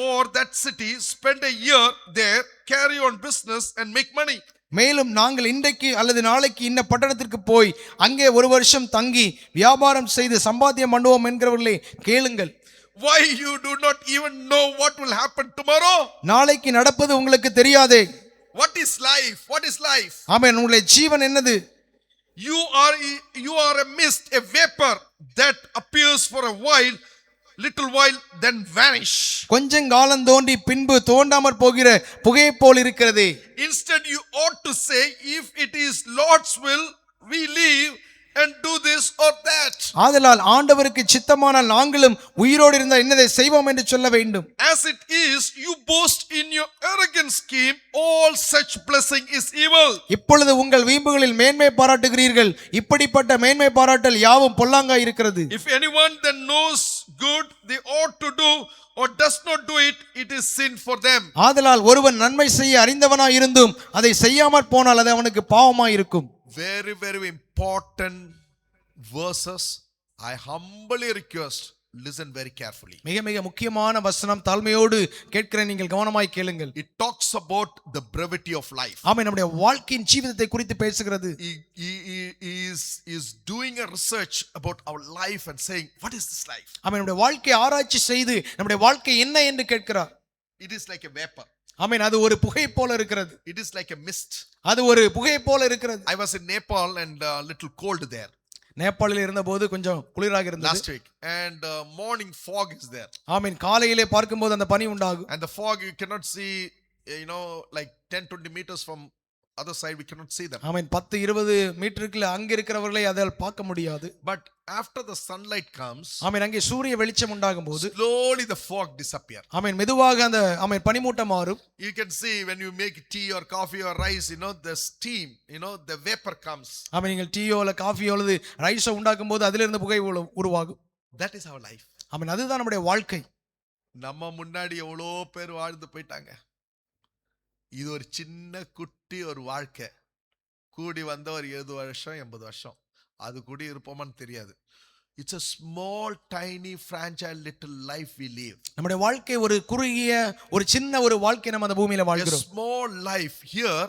or that city, spend a year there, carry on business and make money. மேலும் நாங்கள் இன்றைக்கு அல்லது நாளைக்கு இந்த பட்டணத்திற்கு போய் அங்கே ஒரு வருஷம் தங்கி வியாபாரம் செய்து சம்பாத்தியம் பண்ணுவோம் என்கிறவர்களே கேளுங்கள். Why you do not even know what will happen tomorrow? நாளைக்கு நடப்பது உங்களுக்கு தெரியாதே. What is life? What is life? உங்களுடைய ஜீவன் என்னது? You are a mist, a vapor that appears for a while, little while, then vanish. கொஞ்சம் காலம் தோன்றி பின்பு தோன்றாமற் போகிற புகையை போல் இருக்கிறது. Instead you ought to say, if it is Lord's will, we live and do this or that. ஆதலால் ஆண்டவருக்கு சித்தமானால் நாங்களும் உயிரோடு இருந்தால் என்னதை செய்வோம் என்று சொல்ல வேண்டும். As it is, you boast in your arrogant scheme, all such blessing is evil. இப்பொழுது உங்கள் வீம்புகளில் மேன்மை பாராட்டுகிறீர்கள். இப்படிப்பட்ட மேன்மை பாராட்டல் யாவும் பொல்லாங்காய் இருக்கிறது. If anyone then knows good they ought to do or does not do it, it is sin for them. ஆதலால் ஒருவன் நன்மை செய்ய அறிந்தவனாய் இருந்தும் அதை செய்யாமற் போனால் அது அவனுக்கு பாவமாய் இருக்கும். Very very important verses. I humbly request, listen very carefully. மிக மிக முக்கியமான வசனம், தாழ்மையோடு கேட்கிறேன், நீங்கள் கவனமாய் கேளுங்கள். It talks about the brevity of life. நம்முடைய வாழ்க்கையின் ஜீவிதத்தை குறித்து பேசுகிறது. He is doing a research about our life and saying, what is this life? நம்முடைய வாழ்க்கையை ஆராய்ச்சி செய்து நம்முடைய வாழ்க்கை என்ன என்று கேட்கிறார். It is like a vapor. ஆமென். அது ஒரு புகை போல இருக்கிறது. It is like a mist. அது ஒரு புகை போல இருக்கிறது. I was in Nepal and little cold there நேபாளில் இருந்தபோது கொஞ்சம் குளிராக இருந்தது. last week, and morning fog is there. ஆமென். காலையிலே பார்க்கும்போது அந்த பனி உண்டாகும். And the fog you cannot see, like 10-20 meters from other side, we cannot see them. ஆமென். 10-20 மீட்டருக்குள்ள அங்க இருக்கிறவர்களை அதால் பார்க்க முடியாது. But after the sunlight comes, ஆமென். அங்கே சூரிய வெளிச்சம் உண்டாகும் போது slowly the fog disappear. ஆமென் மெதுவாக அந்த ஆமென் பனிமூட்டம் மாறும். You can see when you make tea or coffee or rice, the steam, the vapor comes. ஆமென். நீங்கள் டீயோ இல்ல காஃபியோ அல்லது ரைஸோ உண்டாக்கும் போது அதிலிருந்து புகை உருவாகும். That is our life. ஆமென். அதுதான் நம்முடைய வாழ்க்கை. நம்ம முன்னாடி எவ்வளோ பேர் வாழ்ந்து போயிட்டாங்க. இது ஒரு சின்ன குட்டி ஒரு வாழ்க்கை. கூடி வந்த ஒரு 70 வருஷம் 80 வருஷம், அது கூடி இருப்போமான்னு தெரியாது. It's a small tiny fragile little life we live. நம்முடைய வாழ்க்கை ஒரு குறுகிய ஒரு சின்ன ஒரு வாழ்க்கை நம்ம அந்த பூமியில A வாழ்கிறோம். small life. Here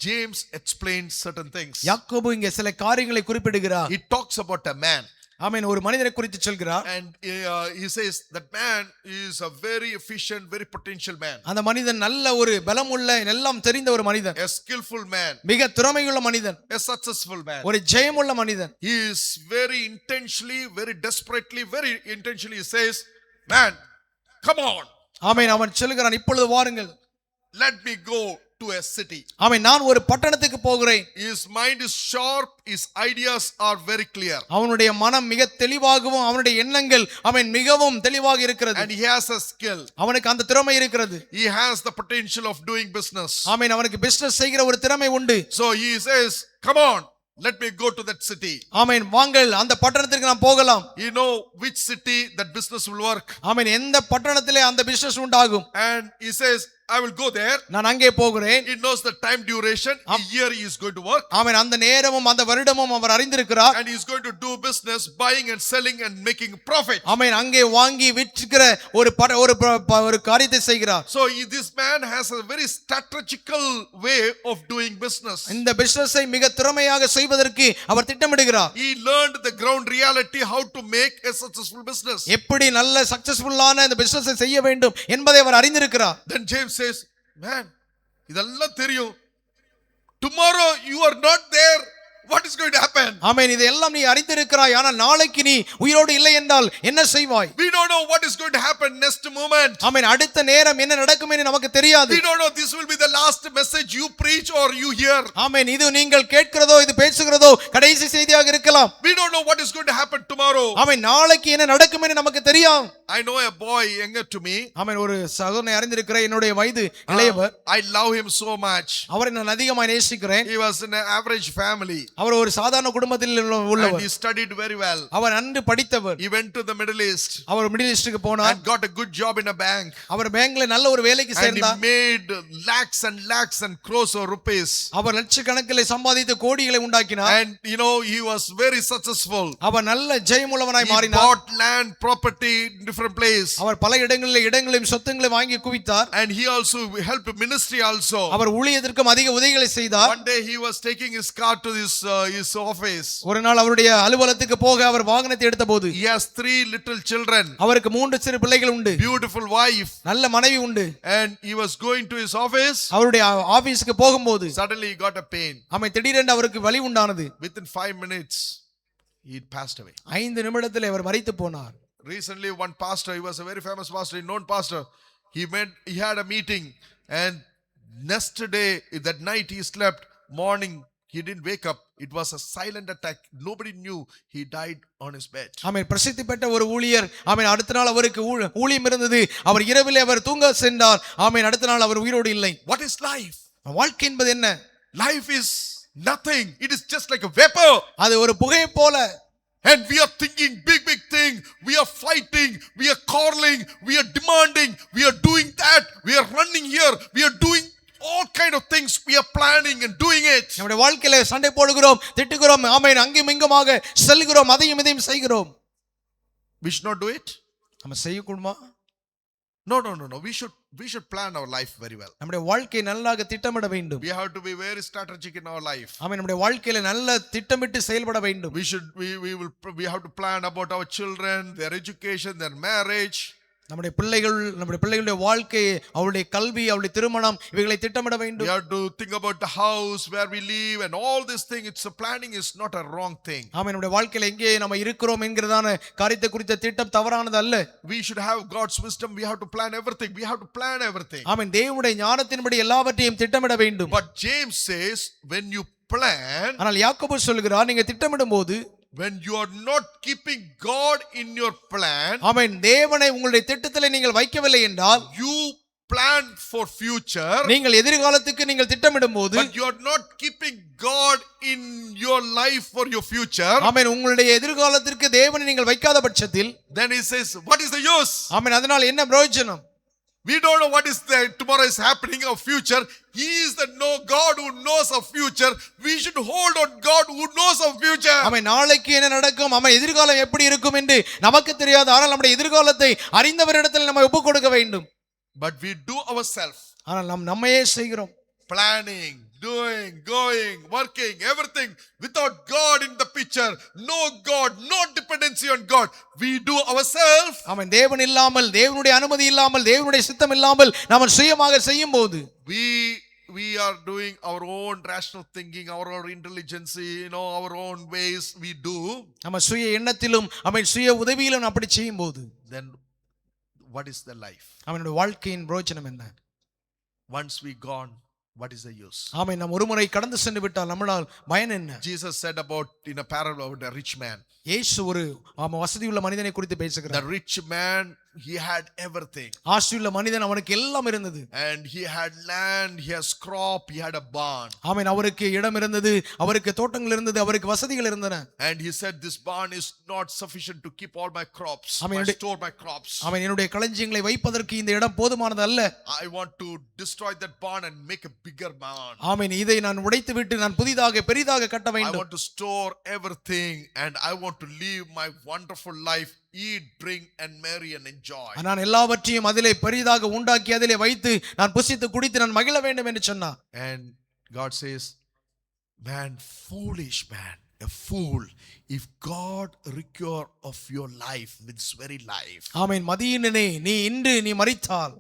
James explains certain things. யாக்கோபு இங்கே சில காரியங்களை குறிப்பிடுகிறார். He talks about a man. ஆமென். ஒரு மனிதனை குறித்து சொல்கிறார். And he says that man is a very efficient, very potential man. அந்த மனிதன் நல்ல ஒரு பலமுள்ள எல்லாம் தெரிந்த ஒரு மனிதன். A skillful man. மிக திறமையுள்ள மனிதன். A successful man. ஒரு ஜெயமுள்ள மனிதன். He is very intentionally, very desperately, very intentionally he says, man, come on. ஆமென். அவன் சொல்கிறான், இப்பொழுது வாருங்கள். Let me go to a city. ஆமென். நான் ஒரு பட்டணத்துக்கு போகிறேன். His mind is sharp, his ideas are very clear. அவனுடைய மனம் மிக தெளிவாகவும் அவனுடைய எண்ணங்கள் அவன் மிகவும் தெளிவாக இருக்கிறது. And he has a skill. அவனுக்கு அந்த திறமை இருக்கிறது. He has the potential of doing business. ஆமென். அவனுக்கு பிசினஸ் செய்கிற ஒரு திறமை உண்டு. So he says, come on, let me go to that city. ஆமென். வாங்கள் அந்த பட்டணத்திற்கு நாம் போகலாம். You know which city that business will work. ஆமென். எந்த பட்டணத்திலே அந்த பிசினஸ் உண்டாகும். And he says, I will go there. நான் அங்கே போகிறேன். He knows the time duration, a year he is going to work. ஆமென். அந்த நேரமும் அந்த வருடமும் அவர் அறிந்திருக்கிறார். And he is going to do business, buying and selling and making profit. ஆமென். அங்கே வாங்கி விற்கிற ஒரு காரியத்தை செய்கிறார். So this man has a very strategical way of doing business. இந்த பிசினஸை மிக திறமையாக செய்வதற்கு அவர் திட்டமிடுகிறார். He learned the ground reality how to make a successful business. எப்படி நல்ல சக்சஸ்ஃபுல்லான இந்த பிசினஸை செய்ய வேண்டும் என்பதை அவர் அறிந்திருக்கிறார். Then James says, man, இதெல்லாம் தெரியும். Tomorrow you are not there. What is going to happen? ஆமென். இதெல்லாம் நீ அறிந்திருக்கிறாய். ஆனால் நாளைக்கு நீ உயிரோடு இல்லை என்றால் என்ன செய்வாய்? We don't know what is going to happen next moment. ஆமென். அடுத்த நேரம் என்ன நடக்கும் என்று நமக்கு தெரியாது. We don't know this will be the last message you preach or you hear. ஆமென். இது நீங்கள் கேட்கிறதோ இது பேசுகிறதோ கடைசி செய்தியாக இருக்கலாம். We don't know what is going to happen tomorrow. ஆமென். நாளைக்கு என்ன நடக்கும் என்று நமக்கு தெரியாது. I know a boy younger to me. ஆமென். ஒரு சகோதரனை அறிந்திருக்கிறேன், என்னுடைய வயது இளையவர். I love him so much. அவரை நான் அதிகமாக நேசிக்கிறேன். He was in an average family. அவர் ஒரு சாதாரண குடும்பத்தில் And உள்ளவர். he studied very well. அவர் நன்கு படித்தவர். He went to the Middle East அவர் மிடில் ஈஸ்டுக்கு போனார். and got a good job in a bank. அவர் பேங்க்ல நல்ல ஒரு வேலைக்கு And he சேர்ந்தார். made lakhs and lakhs and crores of rupees. அவர் லட்சக்கணக்கில் சம்பாதித்து கோடிகளை உண்டாக்கினார். And he was very successful. அவர் நல்ல ஜெயமுள்ளவனாய் He மாறினார். bought land, property in different place. அவர் பல இடங்களையும் சொத்துங்களை வாங்கி குவித்தார். And he also helped ministry also. அவர் ஊழியத்திற்கும் அதிக உதவிகளை செய்தார். One day he was taking his car to his office. ஒரு நாள் அவருடைய அலுவலகத்துக்கு போக அவர் வாகனத்தை எடுத்தபோது He has 3 little children. அவருக்கு 3 சிறு பிள்ளைகள் உண்டு. Beautiful wife. நல்ல மனைவி உண்டு. And he was going to his office. அவருடைய ஆபீஸ்க்கு போகும்போது Suddenly he got a pain. அவன் திடீரென்று அவருக்கு வலி உண்டானது. Within 5 minutes he passed away. 5 நிமிடத்தில் அவர் மரித்து போனார். Recently one pastor, he was a very famous pastor, a known pastor. He had a meeting, and next day, that night he slept. Morning he didn't wake up. It was a silent attack. Nobody knew. He died on his bed. ஆமென். பிரசித்தி பெற்ற ஒரு ஊழியர். ஆமென். அடுத்த நாள் அவருக்கு ஊழியம் இருந்தது. அவர் இரவிலே அவர் தூங்க சென்றார். ஆமென். அடுத்த நாள் அவர் உயிரோடு இல்லை. What is life? வாழ்க்கை என்பது என்ன? Life is nothing. It is just like a vapor. அது ஒரு புகை போல. And we are thinking big thing. We are fighting. We are quarreling. We are demanding. We are doing that. We are running here. We are doing all kind of things. We are planning and doing it. நம்முடைய வாழ்க்கையில சண்டை போடுகிறோம், திட்டுகிறோம். ஆமென். அங்கேயும் இங்குமாக செல்கிறோம், அதையும் இதையும் செய்கிறோம். We should not do it. நம்ம செய்யக்கூடுமா? No. We should plan our life very well. நம்முடைய வாழ்க்கையை நல்லாக திட்டமிட வேண்டும். We have to be very strategic in our life. ஆமென். நம்முடைய வாழ்க்கையில நல்ல திட்டமிட்டு செயல்பட வேண்டும். We have to plan about our children, their education, their marriage. நம்முடைய பிள்ளைகளுடைய வாழ்க்கை, அவருடைய கல்வி, அவருடைய திருமணம், இவைகளை திட்டமிட We வேண்டும். have to think about the house where we live and all this thing. It's a planning is not a wrong thing. ஆமென். நம்முடைய வாழ்க்கையில எங்கே நம்ம இருக்கிறோம் என்கிறதான காரியத்தை குறித்த திட்டம் தவறானது அல்ல. We should have God's wisdom. We have to plan everything. We have to plan everything. ஆமென். தேவனுடைய ஞானத்தின்படி எல்லாவற்றையும் திட்டமிட வேண்டும். But James says, when you plan, ஆனால் யாக்கோபு சொல்கிறார், நீங்க திட்டமிடும்போது, when you are not keeping God in your plan, ஆமென், தேவனை உங்களுடைய திட்டத்திலே நீங்கள் வைக்கவில்லை என்றால், you plan for future, நீங்கள் எதிர்காலத்துக்கு நீங்கள் திட்டமிடும்போது, but you are not keeping God in your life for your future, ஆமென், உங்களுடைய எதிர்காலத்திற்கு தேவனை நீங்கள் வைக்காத பட்சத்தில், then he says, what is the use? ஆமென், அதனால் என்ன பிரயோஜனம்? We don't know what is there tomorrow is happening of future. He is the God who knows of future. We should hold on God who knows of future. ஆமென், நாளைக்கு என்ன நடக்கும், ஆமென், எதிர்காலம் எப்படி இருக்கும் என்று நமக்கு தெரியாது. ஆனால் நம்முடைய எதிர்காலத்தை அறிந்தவரிடத்தில் நம்ம ஒப்புக் கொடுக்க வேண்டும். But we do ourselves. ஆனால் நாம் நம்மையே செய்கிறோம். Planning, doing, going, working, everything without God in the picture. No God, no dependency on God. We do ourselves. ஆமென், தேவன் இல்லாமல், தேவனுடைய அனுமதி இல்லாமல், தேவனுடைய சித்தம் இல்லாமல் நாம் சுயமாக செய்யும் போது, We are doing our own rational thinking, our own intelligence, our own ways we do. நம்ம சுய எண்ணத்திலும், ஆமென், சுய உதவியிலும் அப்படி செய்யும் போது, Then what is the life? அவனுடைய வாழ்க்கையின் பிரயோஜனம் என்ன? Once we gone, what is the use? ஆமென், நாம் ஒருமுறை கடந்து சென்று விட்டால் நம்மளால் பயன் என்ன? Jesus said about in a parable about a rich man. இயேசு ஒரு வசதியுள்ள மனிதனை குறித்து பேசுகிறார். The rich man, he had everything. ஆசையுள்ள மனிதன், அவனுக்கு எல்லாம் இருந்தது. And he had land, he has crop, he had a barn. ஆமென், அவருக்கு இடம் இருந்தது, அவருக்கு தோட்டங்கள் இருந்தது, அவருக்கு வசதிகள் இருந்தன. And he said, this barn is not sufficient to keep all my crops, Amen. store my crops. ஆமென், என்னுடைய களஞ்சியங்களை வைப்பதற்கு இந்த இடம் போதுமானது அல்ல. I want to destroy that barn and make a bigger barn. ஆமென், இதை நான் உடைத்து விட்டு நான் புதிதாக பெரிதாக கட்ட I வேண்டும். want to store everything and I want to live my wonderful life, eat, drink and marry and enjoy. நான் எல்லாவற்றையும் அதிலே பெரிதாக உண்டாக்கி அதிலே வைத்து நான் புசித்து குடித்து நான் மகிழ வேண்டும் என்று சொன்னார். And God says, man, foolish man, a fool, if God require of your life with this very life. ஆமென், மதியீனனே, நீ இன்று நீ மரித்தால்,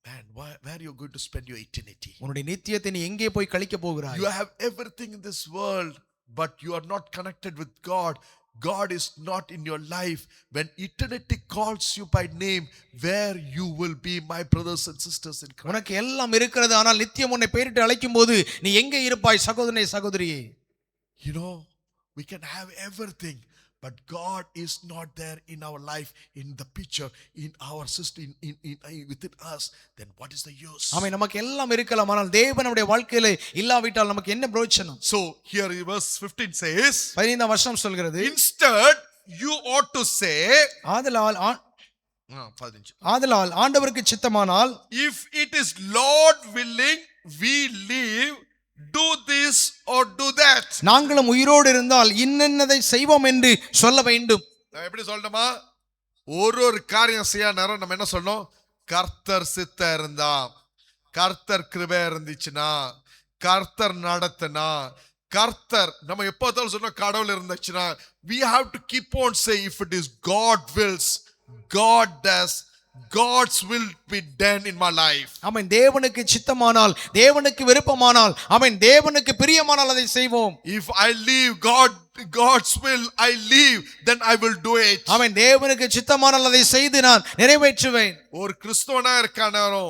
Man, where you going to spend your eternity? உன்னுடைய நித்தியத்தை நீ எங்கே போய் கழிக்க போகிறாய்? You have everything in this world, but you are not connected with God. God is not in your life. When eternity calls you by name, where you will be, my brothers and sisters in Christ. உனக்கு எல்லாம் இருக்கிறது, ஆனால் நித்தியம் உன்னை பெயரிட்டு அழைக்கும் போது நீ எங்கே இருப்பாய் சகோதரனே, சகோதரியே? You know, we can have everything, but God is not there in our life, in the picture, in our system, within us. Then what is the use? ஆமென், நமக்கு எல்லாம் இருக்கலாம், ஆனால் தேவன் நம்முடைய வாழ்க்கையில இல்லாவிட்டால் நமக்கு என்ன பிரயோஜனம்? So here verse 15 says, 15ஆம் வசனம் சொல்கிறது, instead you ought to say, ஆதலால் ஆண்டவருக்கு சித்தமானால், if it is Lord willing, we live, do this or do that. நாங்களும் உயிரோடு இருந்தால் இன்னென்னதை செய்வோம் என்று சொல்ல வேண்டும். நான் எப்படி சொல்லணுமா? ஒரு காரியம் செய்ய நேரம் நம்ம என்ன சொல்லணும்? கர்த்தர் சித்த இருந்தா, கர்த்தர் கிருபை இருந்துச்சுன்னா, கர்த்தர் நடத்தினா, கர்த்தர் நம்ம எப்போதாலும் சொன்ன கடவுள் இருந்துச்சுன்னா, we have to keep on saying, if it is God wills, God does, God's will be done in my life. ஆமென், தேவனுக்கு சித்தமானால், தேவனுக்கு விருப்பமானால், ஆமென், தேவனுக்கு பிரியமானால் அதை செய்வோம். If I live God's will, I live, then I will do it. ஆமென், தேவனுக்கு சித்தமானால் அதை செய்து நான் நிறைவேற்றுவேன். ஒரு கிறிஸ்தவனா இருக்கானோ,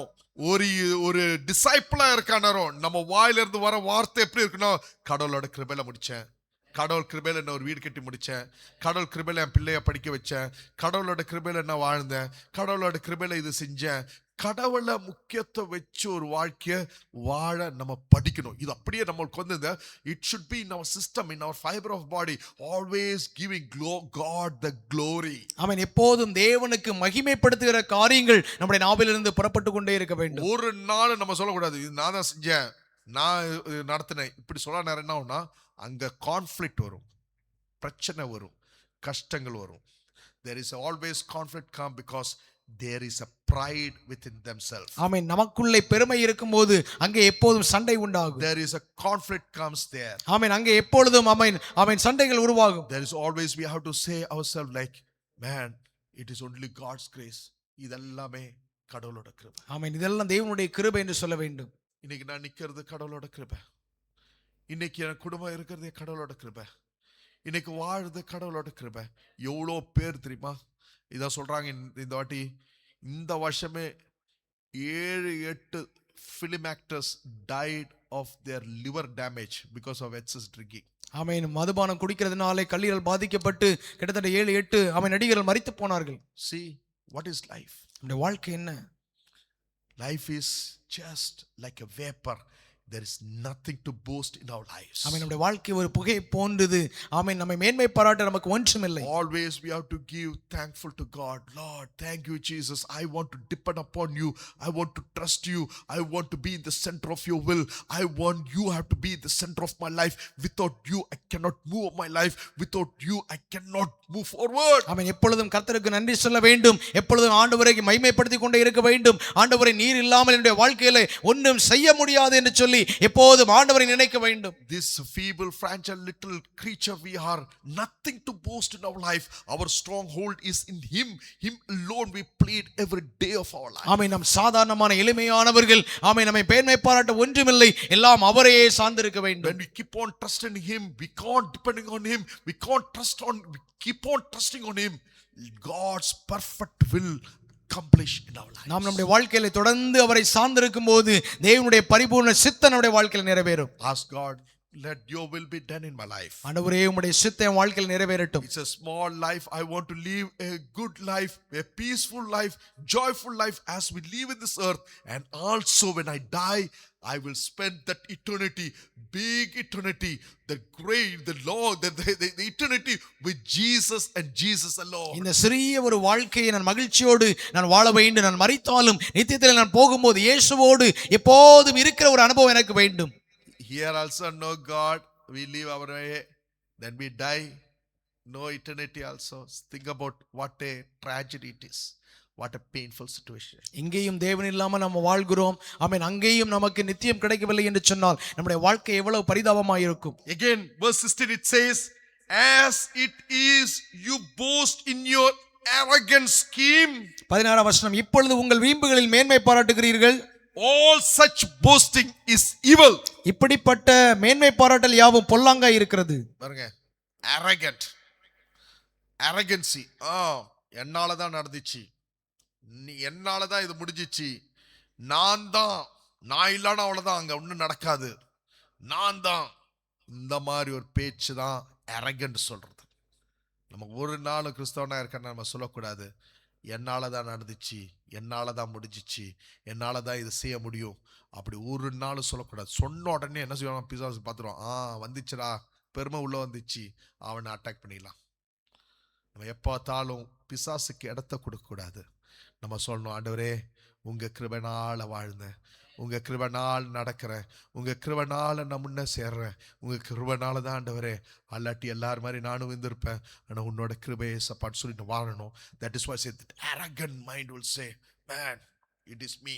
ஒரு டிசைபிளா இருக்கானோ, நம்ம வாயிலிருந்து வர வார்த்தை எப்படி இருக்கணும்? கடவுளோட கிருபையில முடிச்சேன், கடவுள் கிருபையில நான் ஒரு வீடு கட்டி முடிச்சேன், கடவுள் கிருபையில என் பிள்ளைய படிக்க வச்சேன், கடவுளோட கிருபையில நான் வாழ்ந்தேன், கடவுளோட கிருபையில இது செஞ்சேன். கடவுளை முக்கியத்துவம் வச்சு ஒரு வாழ்க்கைய வாழ நம்ம படிக்கணும். இது அப்படியே நம்மளுக்கு வந்து it should be in our system, in our fiber of body, always giving God the glory. ஆமென், எப்போதும் தேவனுக்கு மகிமைப்படுத்துகிற காரியங்கள் நம்முடைய நாவிலிருந்து புறப்பட்டு கொண்டே இருக்க வேண்டும். ஒரு நாள் நம்ம சொல்லக்கூடாது, இது நான் தான் செஞ்சேன், நான் நடத்தினேன், இப்படி சொல்ல நேரம் என்ன ஆகும்னா அங்க கான்ஃப்ளிக்ட் வரும், பிரச்சனை வரும், கஷ்டங்கள் வரும். There is always conflict come because there is a pride within themselves. ஆமென், நமக்குள்ளே பெருமை இருக்கும்போது அங்கே எப்போதும் சண்டை உண்டாகும். There is a conflict comes there. ஆமென், அங்கே எப்பொழுதும் ஆமென் சண்டைகள் உருவாகும். There is always we have to say ourselves like, man, it is only God's grace. இதெல்லாமே கடவுளோட கிருபை. ஆமென். இதெல்லாம் தேவனுடைய கிருபை என்று சொல்ல வேண்டும். இன்னைக்கு நான் நிக்கிறது கடவுளோட கிருபை. இன்னைக்கு என் குடும்பம் இருக்கிறதே கடவுளோட கிருபை. இன்னைக்கு வாழுது கடவுளோட கிருபை. எவ்வளோ பேர் தெரியுமா இதை சொல்றாங்க இந்த வாட்டி, இந்த வருஷமே 7-8 film actors died of their liver damage because of excess drinking. ஆமென். மதுபானம் குடிக்கிறதுனாலே கல்லீரல் பாதிக்கப்பட்டு கிட்டத்தட்ட 7-8 நடிகர்கள் மரித்து போனார்கள். See, what is life? நம்முடைய வாழ்க்கை என்ன? Life is just like a vapor. There is nothing to boast in our lives. ஆமென். நம்முடைய வாழ்க்கை ஒரு புகை போன்றது. ஆமென். நம்மை மேன்மை பாராட்ட நமக்கு ஒன்றுமில்லை. Always we have to give thankful to God. Lord, thank you Jesus. I want to depend upon you. I want to trust you. I want to be in the center of your will. I want you have to be the center of my life. Without you I cannot move my life. Without you I cannot move forward. ஆமென். எப்பொழுதும் கர்த்தருக்கு நன்றி சொல்ல வேண்டும். எப்பொழுதும் ஆண்டவரை மகிமைப்படுத்திக் கொண்டே இருக்க வேண்டும். ஆண்டவரை நீர் இல்லாமல் என்னுடைய வாழ்க்கையில ஒன்றும் செய்ய முடியாது என்று சொல்லி எப்போதும் ஆண்டவரை நினைக்க வேண்டும். This feeble, fragile little creature we are, nothing to boast in our life. Our stronghold is in Him. Him alone we plead every day of our life. ஆமென். நாம் சாதாரணமான எளிமையானவர்கள். ஆமென். நம்மை மேன்மை பாராட்ட ஒன்றுமில்லை. எல்லாம் அவரையே சார்ந்திருக்க வேண்டும். When we keep on trusting Him, we can't depending on Him. We keep on trusting on Him. God's perfect will accomplish in our life. நாம் நம்முடைய வாழ்க்கையில தொடர்ந்து அவரை சார்ந்திருக்கும் போது தேவனுடைய பரிபூர்ண சித்தம் நம்முடைய வாழ்க்கையில் நிறைவேறும். Ask God, let your will be done in my life. ஆண்டவரே உம்முடைய சித்தம் என் வாழ்க்கையில் நிறைவேறட்டும். It's a small life. I want to live a good life, a peaceful life, joyful life as we live in this earth. And also when I die, I will spend that eternity, big eternity, the great, the long, the eternity with Jesus and Jesus alone. இந்த சிறிய ஒரு வாழ்க்கையை நான் மகிழ்ச்சியோடு நான் வாழ வேண்டும். நான் மரித்தாலும் நித்தியத்தில் நான் போகும்போது இயேசுவோடு எப்போதும் இருக்கிற ஒரு அனுபவம் எனக்கு வேண்டும். Here also no God, we live our way, then we die, no eternity also. Think about what a tragedy it is. What a painful situation. இங்கேயும் தேவன் இல்லாமல் நம்ம வாழ்கிறோம். ஆமென். அங்கேயும் நமக்கு நித்தியம் கிடைக்கவில்லை என்று சொன்னால் நம்முடைய வாழ்க்கை எவ்வளவு பரிதாபமாக இருக்கும். Again verse 16 it says, as it is you boast in your arrogant scheme. 16ஆம் வசனம், இப்பொழுது உங்கள் வீம்புகளில் மேன்மை பாராட்டுகிறீர்கள். All such boasting is evil. இப்படிப்பட்ட மேன்மை பாராட்டல் யாவும் பொல்லாங்காய் இருக்கிறது. பாருங்க, arrogancy. என்னால தான் நடந்துச்சு, என்னால தான் இது முடிஞ்சிச்சு, நான் இல்லைன்னா அவ்வளவுதான், அங்க ஒன்றும் நடக்காது, நான் தான். இந்த மாதிரி ஒரு பேச்சு தான் அரகன்ட் சொல்றது. நமக்கு ஒரு நாள் கிறிஸ்தவனா இருக்கன்னு நம்ம சொல்லக்கூடாது. என்னால தான் நடந்துச்சு, என்னால தான் முடிஞ்சிச்சு, என்னால தான் இது செய்ய முடியும், அப்படி ஒரு நாள் சொல்லக்கூடாது. சொன்ன உடனே என்ன செய்வாங்க, பிசாசு பார்த்துருவோம், வந்துச்சுடா, பெருமை உள்ள வந்துச்சு, அவனை அட்டாக் பண்ணிடலாம். நம்ம எப்போ பார்த்தாலும் பிசாசுக்கு இடத்த கொடுக்கக்கூடாது. நம்ம சொல்லணும், ஆண்டவரே உங்க கிருபைனால வாழ்ந்தேன், உங்க கிருபைனால நடக்கிறேன், உங்க கிருபைனால நான் முன்ன சேர்றேன், உங்க கிருபைனால தான் ஆண்டவரே, அல்லாட்டி எல்லாரும் மாதிரி நானும் இருந்திருப்பேன், ஆனால் உன்னோட கிருபையை சப்பான்னு சொல்லிட்டு வாழணும். That is why I say that arrogant mind will say, man, it is me.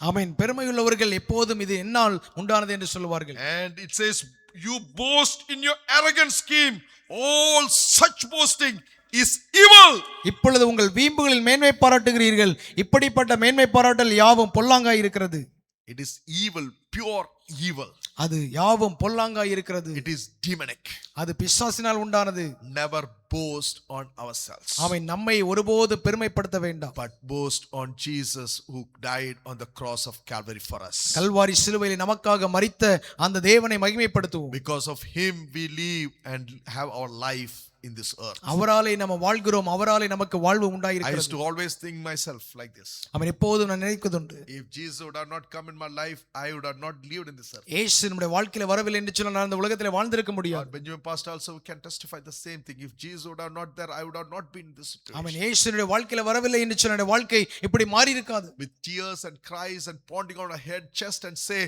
ஆமென். பெருமையுள்ளவர்கள் எப்போதும் இது என்னால் உண்டானது என்று சொல்லுவார்கள். And it says, you boast in your arrogant scheme. All such boasting is evil. இப்பொழுது உங்கள் வீம்புகளில் மேன்மை பாராட்டுகிறீர்கள். இப்படிப்பட்ட மேன்மை பாராட்டல் யாவும் பொல்லாங்காய் இருக்கிறது. It is evil, pure evil. அது யாவும் பொல்லாங்காய் இருக்கிறது. It is demonic. அது பிசாசினால் உண்டானது. Never boast on ourselves. ஆமென். நம்மை ஒருபோது பெருமைப்படுத்த வேண்டாம். But boast on Jesus who died on the cross of Calvary for us. Kalvari சிலுவையில் நமக்காக மரித்த அந்த தேவனை மகிமைப்படுத்துவோம். Because of him we live and have our life in this earth. அவராலே நம்ம வாழ்கிறோம், அவராலே நமக்கு வாழ்வு I உண்டாயிருக்கிறது. used to always think myself like this. அவன் எப்போதும் நான் நினைப்பதுண்டு, If Jesus would have not come in my life, I would have not lived in this earth. இயேசு நம்முடைய வாழ்க்கையில வரவில்லை என்று சொன்னால் நான் இந்த உலகத்திலே வாழ்ந்திருக்க முடியாது. Benjamin Pastor also can testify the same thing. If Jesus would have not there, I would have not been in this situation. அவன் இயேசுனுடைய வாழ்க்கையில வரவில்லை என்று சொன்ன வாழ்க்கை இப்படி மாறி இருக்காது. With tears and cries and pounding on our head, chest and say,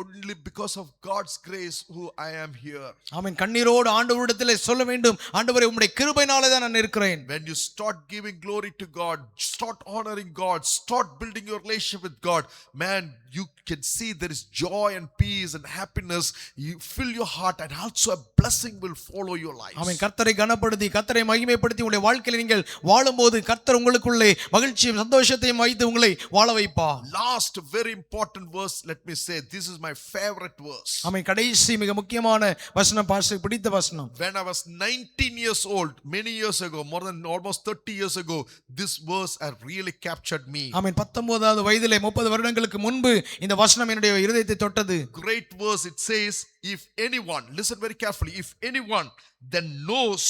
only because of God's grace who I am here. அவன் கண்ணீரோடு ஆண்டவரிடத்திலே சொல்ல வேண்டும், ஆண்டவரே ஆண்டவரே உம்முடைய கிருபையினாலே தான் நான் இருக்கிறேன். When you start giving glory to God, start honoring God, start building your relationship with God, man, you can see there is joy and peace and happiness. You fill your heart, and also a blessing will follow your life. ஆமென். கர்த்தரை கனப்படுத்தி கர்த்தரை மகிமைப்படுத்தி உங்களுடைய வாழ்க்கையில் நீங்கள் வாழும்போது கர்த்தர் உங்களுக்குள்ளே மகிழ்ச்சியும் சந்தோஷத்தையும் வைத்து உங்களை வாழ வைப்பார். Last very important verse, let me say, this is my favorite verse. ஆமென். கடைசி மிக முக்கியமான வசனம், பாஸ்டர் பிடித்த வசனம். When I was 19 years old, many years ago, more than almost 30 years ago, this verse has really captured me. ஆமென். 19வது வயதிலே 30 வருடங்களுக்கு முன்பு இந்த வசனம் என்னுடைய இருதயத்தை தொட்டது. Great verse. It says, if anyone, listen very carefully, if anyone then knows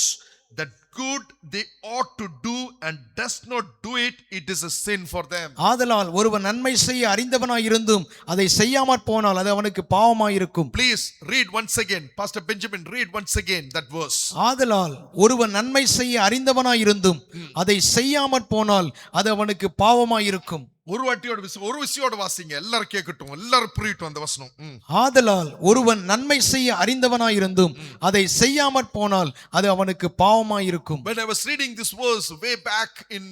that good they ought to do and does not do it, it is a sin for them. ஆதலால் ஒருவன் நன்மை செய்ய அறிந்தவனாய் இருந்தும் அதை செய்யாமற் போனால் அது அவனுக்கு பாவமாய் இருக்கும். Please read once again. Pastor Benjamin, read once again that verse. ஆதலால் ஒருவன் நன்மை செய்ய அறிந்தவனாய் இருந்தும் அதை செய்யாமற் போனால் அது அவனுக்கு பாவமாய் இருக்கும். ஒரு விஷயோட வாசிங்க, எல்லாரும் கேட்கட்டும், எல்லாரும் புரியட்டும் அந்த வசனம். ஆதலால் ஒருவன் நன்மை செய்ய அறிந்தவனாய் இருந்தும் அதை செய்யாமற் போனால் அது அவனுக்கு பாவமாய் இருக்கும். When I was reading this verse way back in,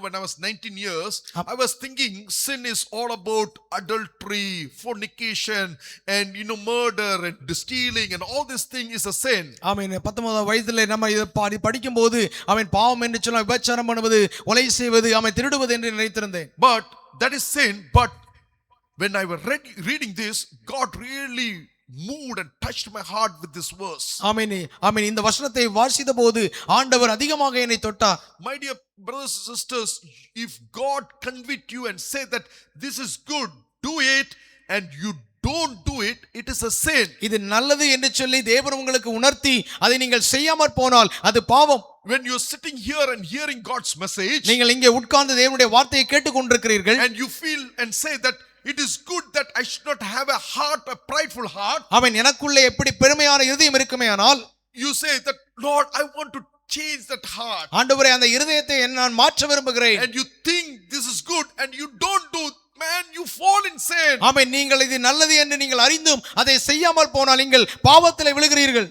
when I was 19 years, I was thinking sin is all about adultery, fornication, and murder and stealing, and all this thing is a sin. ஆமென். 19வது வயதிலே நம்ம இதை படிக்கும்போது அவன் பாவம் என்று சொன்னால் விபச்சாரம் பண்ணுவது, கொலை செய்வது, அவன் திருடுவது என்று நினைத்திருந்தேன். But that is sin. But when I was reading this, God really moved and touched my heart with this verse. ஆமென். ஆமென். இந்த வசனத்தை வாசித்தபோது ஆண்டவர் அதிகமாக என்னை தொட்டார். My dear brothers and sisters, if God convict you and say that this is good, do it, and you don't do it, it is a sin. இது நல்லது என்று சொல்லி தேவன் உங்களுக்கு உணர்த்தி அதை நீங்கள் செய்யாமற் போனால் அது பாவம். When you're sitting here and hearing God's message, நீங்கள் இங்கே உட்கார்ந்து தேவனுடைய வார்த்தையை கேட்டுக்கொண்டிருக்கிறீர்கள், and you feel and say that it is good that I should not have a heart, a prideful heart. அவன் எனக்குள்ளே எப்படி பெருமையான இருதயம் இருக்குமேயானால், you say that, Lord, I want to change that heart. ஆண்டவரே அந்த இருதயத்தை நான் மாற்ற விரும்புகிறேன். And you think this is good and you don't do, man, you fall in sin. ஆமென். நீங்கள் இது நல்லது என்று நீங்கள் அறிந்தும் அதை செய்யாமல் போனால் நீங்கள் பாவத்திலே விழுகிறீர்கள்.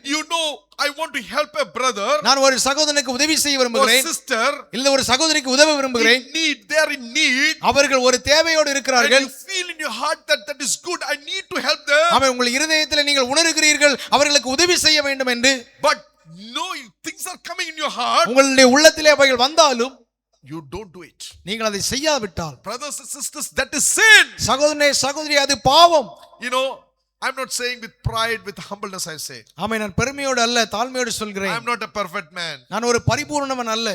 I want to help a brother, நான் ஒரு சகோதரனுக்கு உதவி செய்ய விரும்புகிறேன், or sister, இல்ல ஒரு சகோதரிக்கு உதவ விரும்புகிறேன். they are in need. அவர்கள் ஒரு தேவையோடு இருக்கிறார்கள். And you feel in your heart that is good, I need to help them. ஆமென். உங்கள் இருதயத்திலே நீங்கள் உணர்கிறீர்கள் அவர்களுக்கு உதவி செய்ய வேண்டும் என்று. But no, things are coming in your heart, உங்களுடைய உள்ளத்திலே அவைகள் வந்தாலும் you don't do it. நீங்கள் அதை செய்யாவிட்டால், Brothers and sisters, that is sin. சகோதரனே சகோதரி, அது பாவம். I'm not saying with pride, with humbleness I say. ஆமென். நான் பெருமையோடு அல்ல, தாழ்மையோடு சொல்கிறேன். I'm not a perfect man. நான் ஒரு பரிபூரணவன் அல்ல.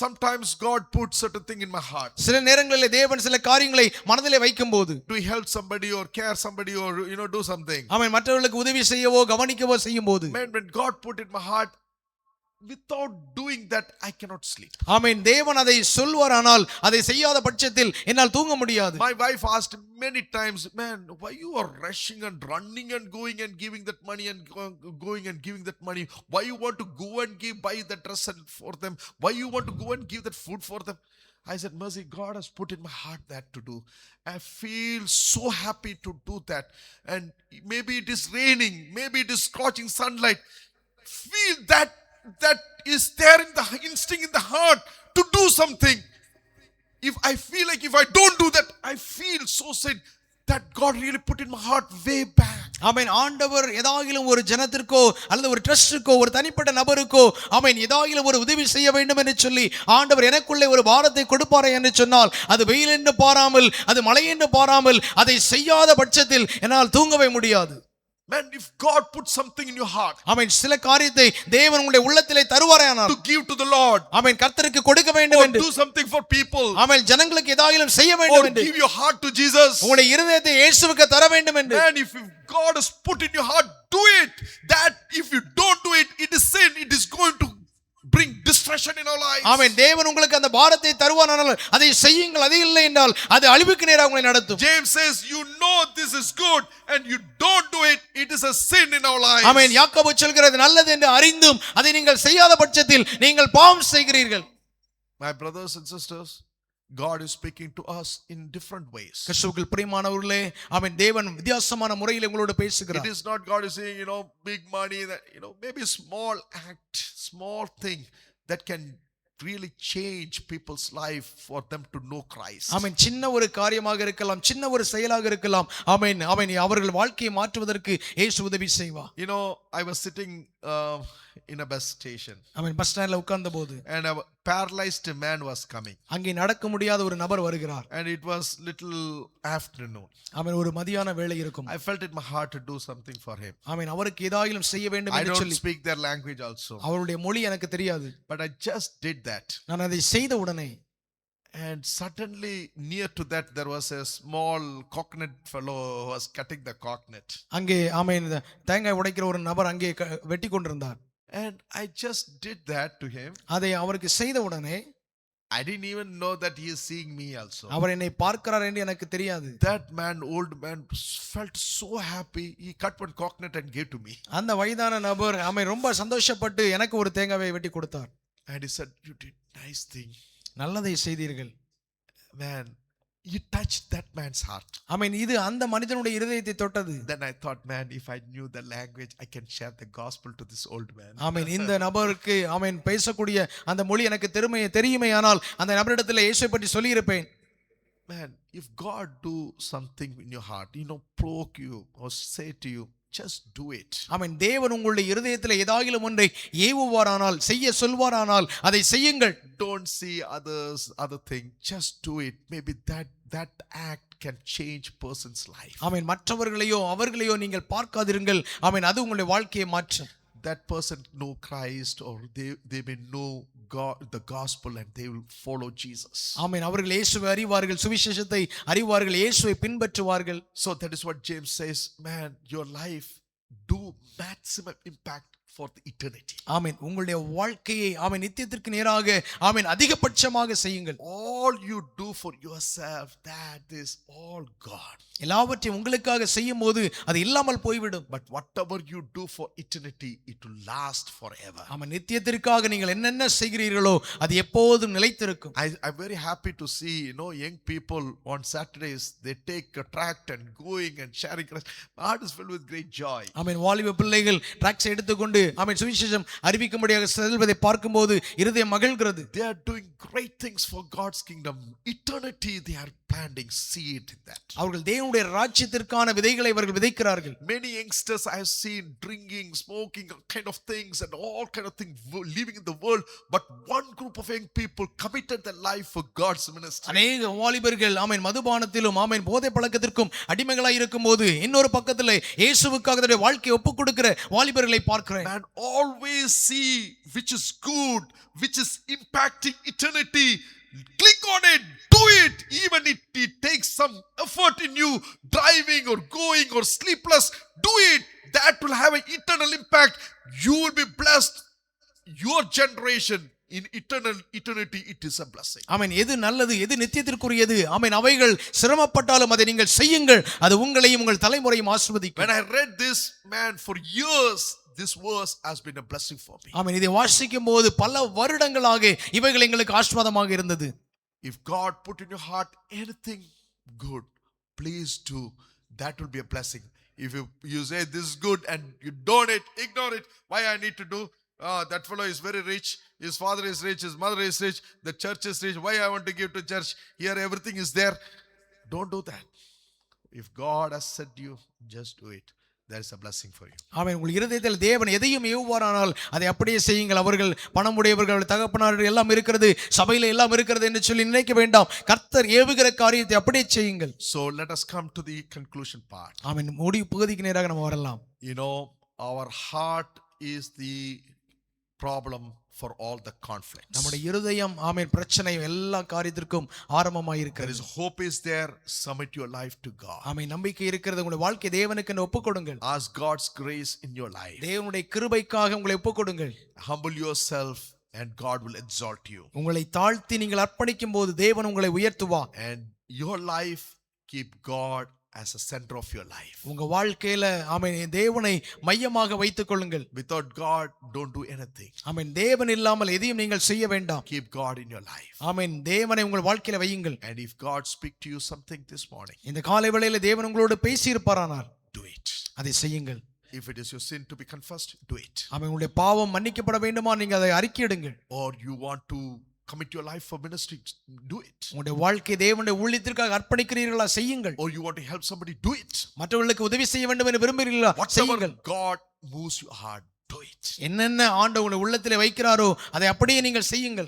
Sometimes God puts certain thing in my heart. சில நேரங்களில் தேவன் சில காரியங்களை மனதிலே வைக்கும்போது, to help somebody or care somebody or do something. ஆமென், மற்றவர்களுக்கு உதவி செய்யவோ கவனிக்கவோ செய்யும்போது, Man, when God put in my heart, without doing that I cannot sleep. ஆமென். தேவன் அதை சொல்வாரானால் அதை செய்யாத பட்சத்தில் என்னால் தூங்க முடியாது. My wife asked many times, man, why you are rushing and running and going and giving that money and going and giving that money? Why you want to go and buy the dress and for them? Why you want to go and give that food for them? I said, Mercy, God has put in my heart that to do. I feel so happy to do that. And maybe it is raining, maybe it is scorching sunlight. Feel that is there in the instinct in the heart to do something. If I feel like if I don't do that, I feel so sad. That God really put in my heart way back. ஆமென். ஆண்டவர் ஏதாகிலும் ஒரு ஜனத்திற்கோ அல்லது ஒரு ட்ரஸ்டுக்கோ ஒரு தனிப்பட்ட நபருக்கோ ஆமென் ஏதாகிலும் ஒரு உதவி செய்ய வேண்டும் என்று சொல்லி ஆண்டவர் எனக்குள்ளே ஒரு பாரத்தை கொடுப்பாரே என்று சொன்னால், அது வெயில் என்று பாராமல், அது மழை என்று பாராமல் அதை செய்யாத பட்சத்தில் என்னால் தூங்கவே முடியாது. Man, if God put something in your heart, ஆமென், சில காரியத்தை தேவன் உங்களுடைய உள்ளத்திலே தருவாரேயானால், to give to the Lord, ஆமென், கர்த்தருக்கு கொடுக்க வேண்டும் என்று, do something for people, ஆமென், ஜனங்களுக்கு ஏதாகிலும் செய்ய வேண்டும் என்று, give your heart to Jesus, உங்களுடைய இருதயத்தை இயேசுவுக்கு தர வேண்டும் என்று. Man, if God has put in your heart, do it. That if you don't do it, it is sin. It is going to bring destruction in our lives. ஆமென். தேவன் உங்களுக்கு அந்த பாரத்தை தருவாரானால் அதை செய்யுங்கள், அது இல்லை என்றால் அது அழிவுக்கு நேராக உங்களை நடத்தும். James says, you know this is good and you don't do it, it is a sin in our lives. ஆமென். யாக்கோபு சொல்கிறது, நல்லது என்று அறிந்தும் அதை நீங்கள் செய்யாத பட்சத்தில் நீங்கள் பாவம் செய்கிறீர்கள். My brothers and sisters, God is speaking to us in different ways. கிறிஸ்துவுக்குள் பிரியமானவர்களே, ஆமென், தேவன் வித்தியாசமான முறையில் உங்களோடு It பேசுகிறார். is not God is saying, big money, that, maybe small act, small thing that can really change people's life for them to know Christ. ஆமென், சின்ன ஒரு காரியமாக இருக்கலாம், சின்ன ஒரு செயலாக இருக்கலாம். ஆமென், ஆமென், அவர்கள் வாழ்க்கையை மாற்றுவதற்கு இயேசு உதவி செய்வார். I was sitting in a bus station. Amen, bus ஸ்டாண்ட்ல உட்கார்ந்தபோது And a paralyzed man was coming. அங்கே நடக்க முடியாத ஒரு நபர் வருகிறார். And it was little afternoon. ஆமென், ஒரு மதியான வேளை இருக்கும். I felt in my heart to do something for him. ஆமென், அவருக்கு ஏதாயிலும் செய்ய வேண்டும் I என்று don't சொல்லி, speak their language also. அவருடைய மொழி எனக்கு தெரியாது. But I just did that. நான் அதை செய்த உடனே And suddenly near to that there was a small coconut fellow who was cutting the coconut. அங்கே ஆமென், இந்த தேங்காய் உடைக்கிற ஒரு நபர் அங்கே வெட்டி கொண்டிருந்தார். And I just did that to him. அதை அவருக்கு செய்த உடனே I didn't even know that he is seeing me also. அவர் என்னை பார்க்கிறார் என்று எனக்கு தெரியாது. That man, old man, felt so happy. He cut one coconut and gave to me. அந்த வயதான நபர் ஆமென் ரொம்ப சந்தோஷப்பட்டு எனக்கு ஒரு தேங்காயை வெட்டி கொடுத்தார். And he said, "You did nice thing." நல்லதை செய்தீர்கள். Man, you touched that man's heart. ஆமென், இது அந்த மனிதனுடைய இருதயத்தை தொட்டது. Then I thought, man, if I knew the language, I can share the gospel to this old man. ஆமென், இந்த நபருக்கு ஆமென் பேசக்கூடிய அந்த மொழி எனக்கு தெரியுமே, ஆனால் அந்த நபரிடத்தில் இயேசுவை பற்றி சொல்லி இருப்பேன். Man, if God do something in your heart, provoke you or say to you, just do it. ஆமென், தேவன் உங்களுடைய இருதயத்தில் ஏதாகிலும் ஒன்றை ஏவுவாரானால், செய்ய சொல்வாரானால் அதை செய்யுங்கள். Don't see other thing. Just do it. Maybe that act can change person's life. ஆமென், அவர்களையோ நீங்கள் பார்க்காதிருங்கள். ஆமென், அது உங்களுடைய வாழ்க்கையை மாற்றும். That person know Christ, or they may know God, the gospel, and they will follow Jesus. ஆமென், அவர்கள் இயேசுவை அறிவார்கள், சுவிசேஷத்தை அறிவார்கள், இயேசுவை பின்பற்றுவார்கள். So that is what James says, man, your life do maximum impact for the eternity. ஆமென், உங்களுடைய வாழ்க்கையை ஆமென் நித்தியத்திற்கு நேராக ஆமென் அதிகபட்சமாக செய்யுங்கள். All you do for yourself, that is all God. எல்லாவற்றையும் உங்களுக்காக செய்யும் போது அது இல்லாமல் போய்விடும். But whatever you do for eternity, it will last forever. ஆமென், நித்தியத்திற்காக நீங்கள் என்னென்ன செய்கிறீர்களோ அது எப்போதும் நிலைத்திருக்கும். I'm very happy to see, young people on Saturdays, they take a tract and going and sharing Christ. My heart is filled with great joy. ஆமென், வாலிப பிள்ளைகள் tracks எடுத்துக்கொண்டு ஆமென் சுவிசேஷம் அறிவிக்கும்படியாக செல்வதை பார்க்கும்போது இருதயம் மகிழ்கிறது. They are doing great things for God's kingdom. Eternity, they are planting seed in that. அவர்கள் தேவனுடைய ராஜ்யத்திற்கான விதைகளை அவர்கள் விதைக்கிறார்கள். Many youngsters I have seen drinking, smoking, kind of things, and all kind of things living in the world. But one group of young people committed their life for God's ministry. அநேக வாலிபர்கள் ஆமென் மதுபானத்திலும் ஆமென் போதை பழக்கத்திற்கும் அடிமைகளாய் இருக்கும்போது இன்னொரு பக்கத்தில் இயேசுவுக்காக தன்னுடைய வாழ்க்கையை ஒப்புக் கொடுக்கிற வாலிபர்களை பார்க்கிறேன். Man, always see which is good, which is impacting eternity. Click on it, do it, even if it takes some effort in you, driving or going or sleepless, do it. That will have an eternal impact. You will be blessed. Your generation in eternity, it is a blessing. ஆமென், எது நல்லது, எது நித்தியத்திற்குரியது, ஆமென், அவைகள் சிரமப்பட்டாலும் அதை நீங்கள் செய்யுங்கள். அது உங்களையும் உங்கள் தலைமுறையும் ஆசீர்வதிக்கும். When I read this, man, for years this verse has been a blessing for me. ஆமென், இதை வாசிக்கும் போது பல வருடங்களாக இவைகள் எங்களுக்கு ஆசீர்வாதமாக இருந்தது. If God put in your heart anything good, please do. That will be a blessing. If you say this is good and you don't ignore it, why I need to do? That fellow is very rich. His father is rich. His mother is rich. The church is rich. Why I want to give to church? Here everything is there. Don't do that. If God has said you, just do it. There is a blessing for you. ஆமென், உங்கள் இருதயத்தில் தேவன் எதையும் ஏவுவாரானால் அதை அப்படியே செய்யுங்கள். அவர்கள் பணம் உடையவர்கள், தகப்பனார் எல்லாம் இருக்கிறது, சபையில எல்லாம் இருக்கிறது என்று சொல்லி நினைக்க வேண்டாம். கர்த்தர் ஏவுகிற காரியத்தை அப்படியே செய்யுங்கள். So let us come to the conclusion part. ஆமென், முடிவு பகுதிக்கு நேராக நம்ம வரலாம். Our heart is the problem for all the conflicts. நம்முடைய இருதயம் ஆமென் பிரச்சனை எல்லா காரியத்திற்கும் ஆரம்பமாய் There இருக்கிறது. is hope is there. Submit your life to God. ஆமென், நம்பிக்கை இருக்கிறது. உங்களுடைய வாழ்க்கை தேவனுக்கு ஒப்புக்கொடுங்கள். Ask God's grace in your life. தேவனுடைய கிருபைக்காக உங்களை ஒப்புக்கொடுங்கள். Humble yourself and God will exalt you. உங்களை தாழ்த்தி நீங்கள் அர்ப்பணிக்கும் போது தேவன் உங்களை உயர்த்துவார். And your life, keep God as a center of your life. உங்க வாழ்க்கையில ஆமென் தேவனை மையமாக வைத்துக் கொள்ளுங்கள். Without God, don't do anything. ஆமென் தேவன் இல்லாமல் எதையும் நீங்கள் செய்ய வேண்டாம். Keep God in your life. ஆமென் தேவனை உங்கள் வாழ்க்கையில வையுங்கள். And if God speak to you something this morning, இந்த காலை வேளையில தேவன் உங்களோடு பேசி இருப்பாரானால் do it. அதை செய்யுங்கள். If it is your sin to be confessed, do it. ஆமென் உங்களுடைய பாவம் மன்னிக்கப்பட வேண்டுமா நீங்க அதை அறிக்கையிடுங்கள். Or you want to commit your life for ministry, do it. உங்களுடைய வாழ்க்கை தேவனுடைய ஊழியத்திற்காக அர்ப்பணிக்கிறீர்களா செய்யுங்கள். Or you want to help somebody, do it. மற்றவர்களுக்கு உதவி செய்ய வேண்டும் என்று விரும்புகிறீர்களா செய்யுங்கள். Whatever God moves your heart, do it. என்னென்ன ஆண்டவர் உங்களுடைய உள்ளத்திலே வைக்கிறாரோ அதை அப்படியே நீங்கள் செய்யுங்கள்.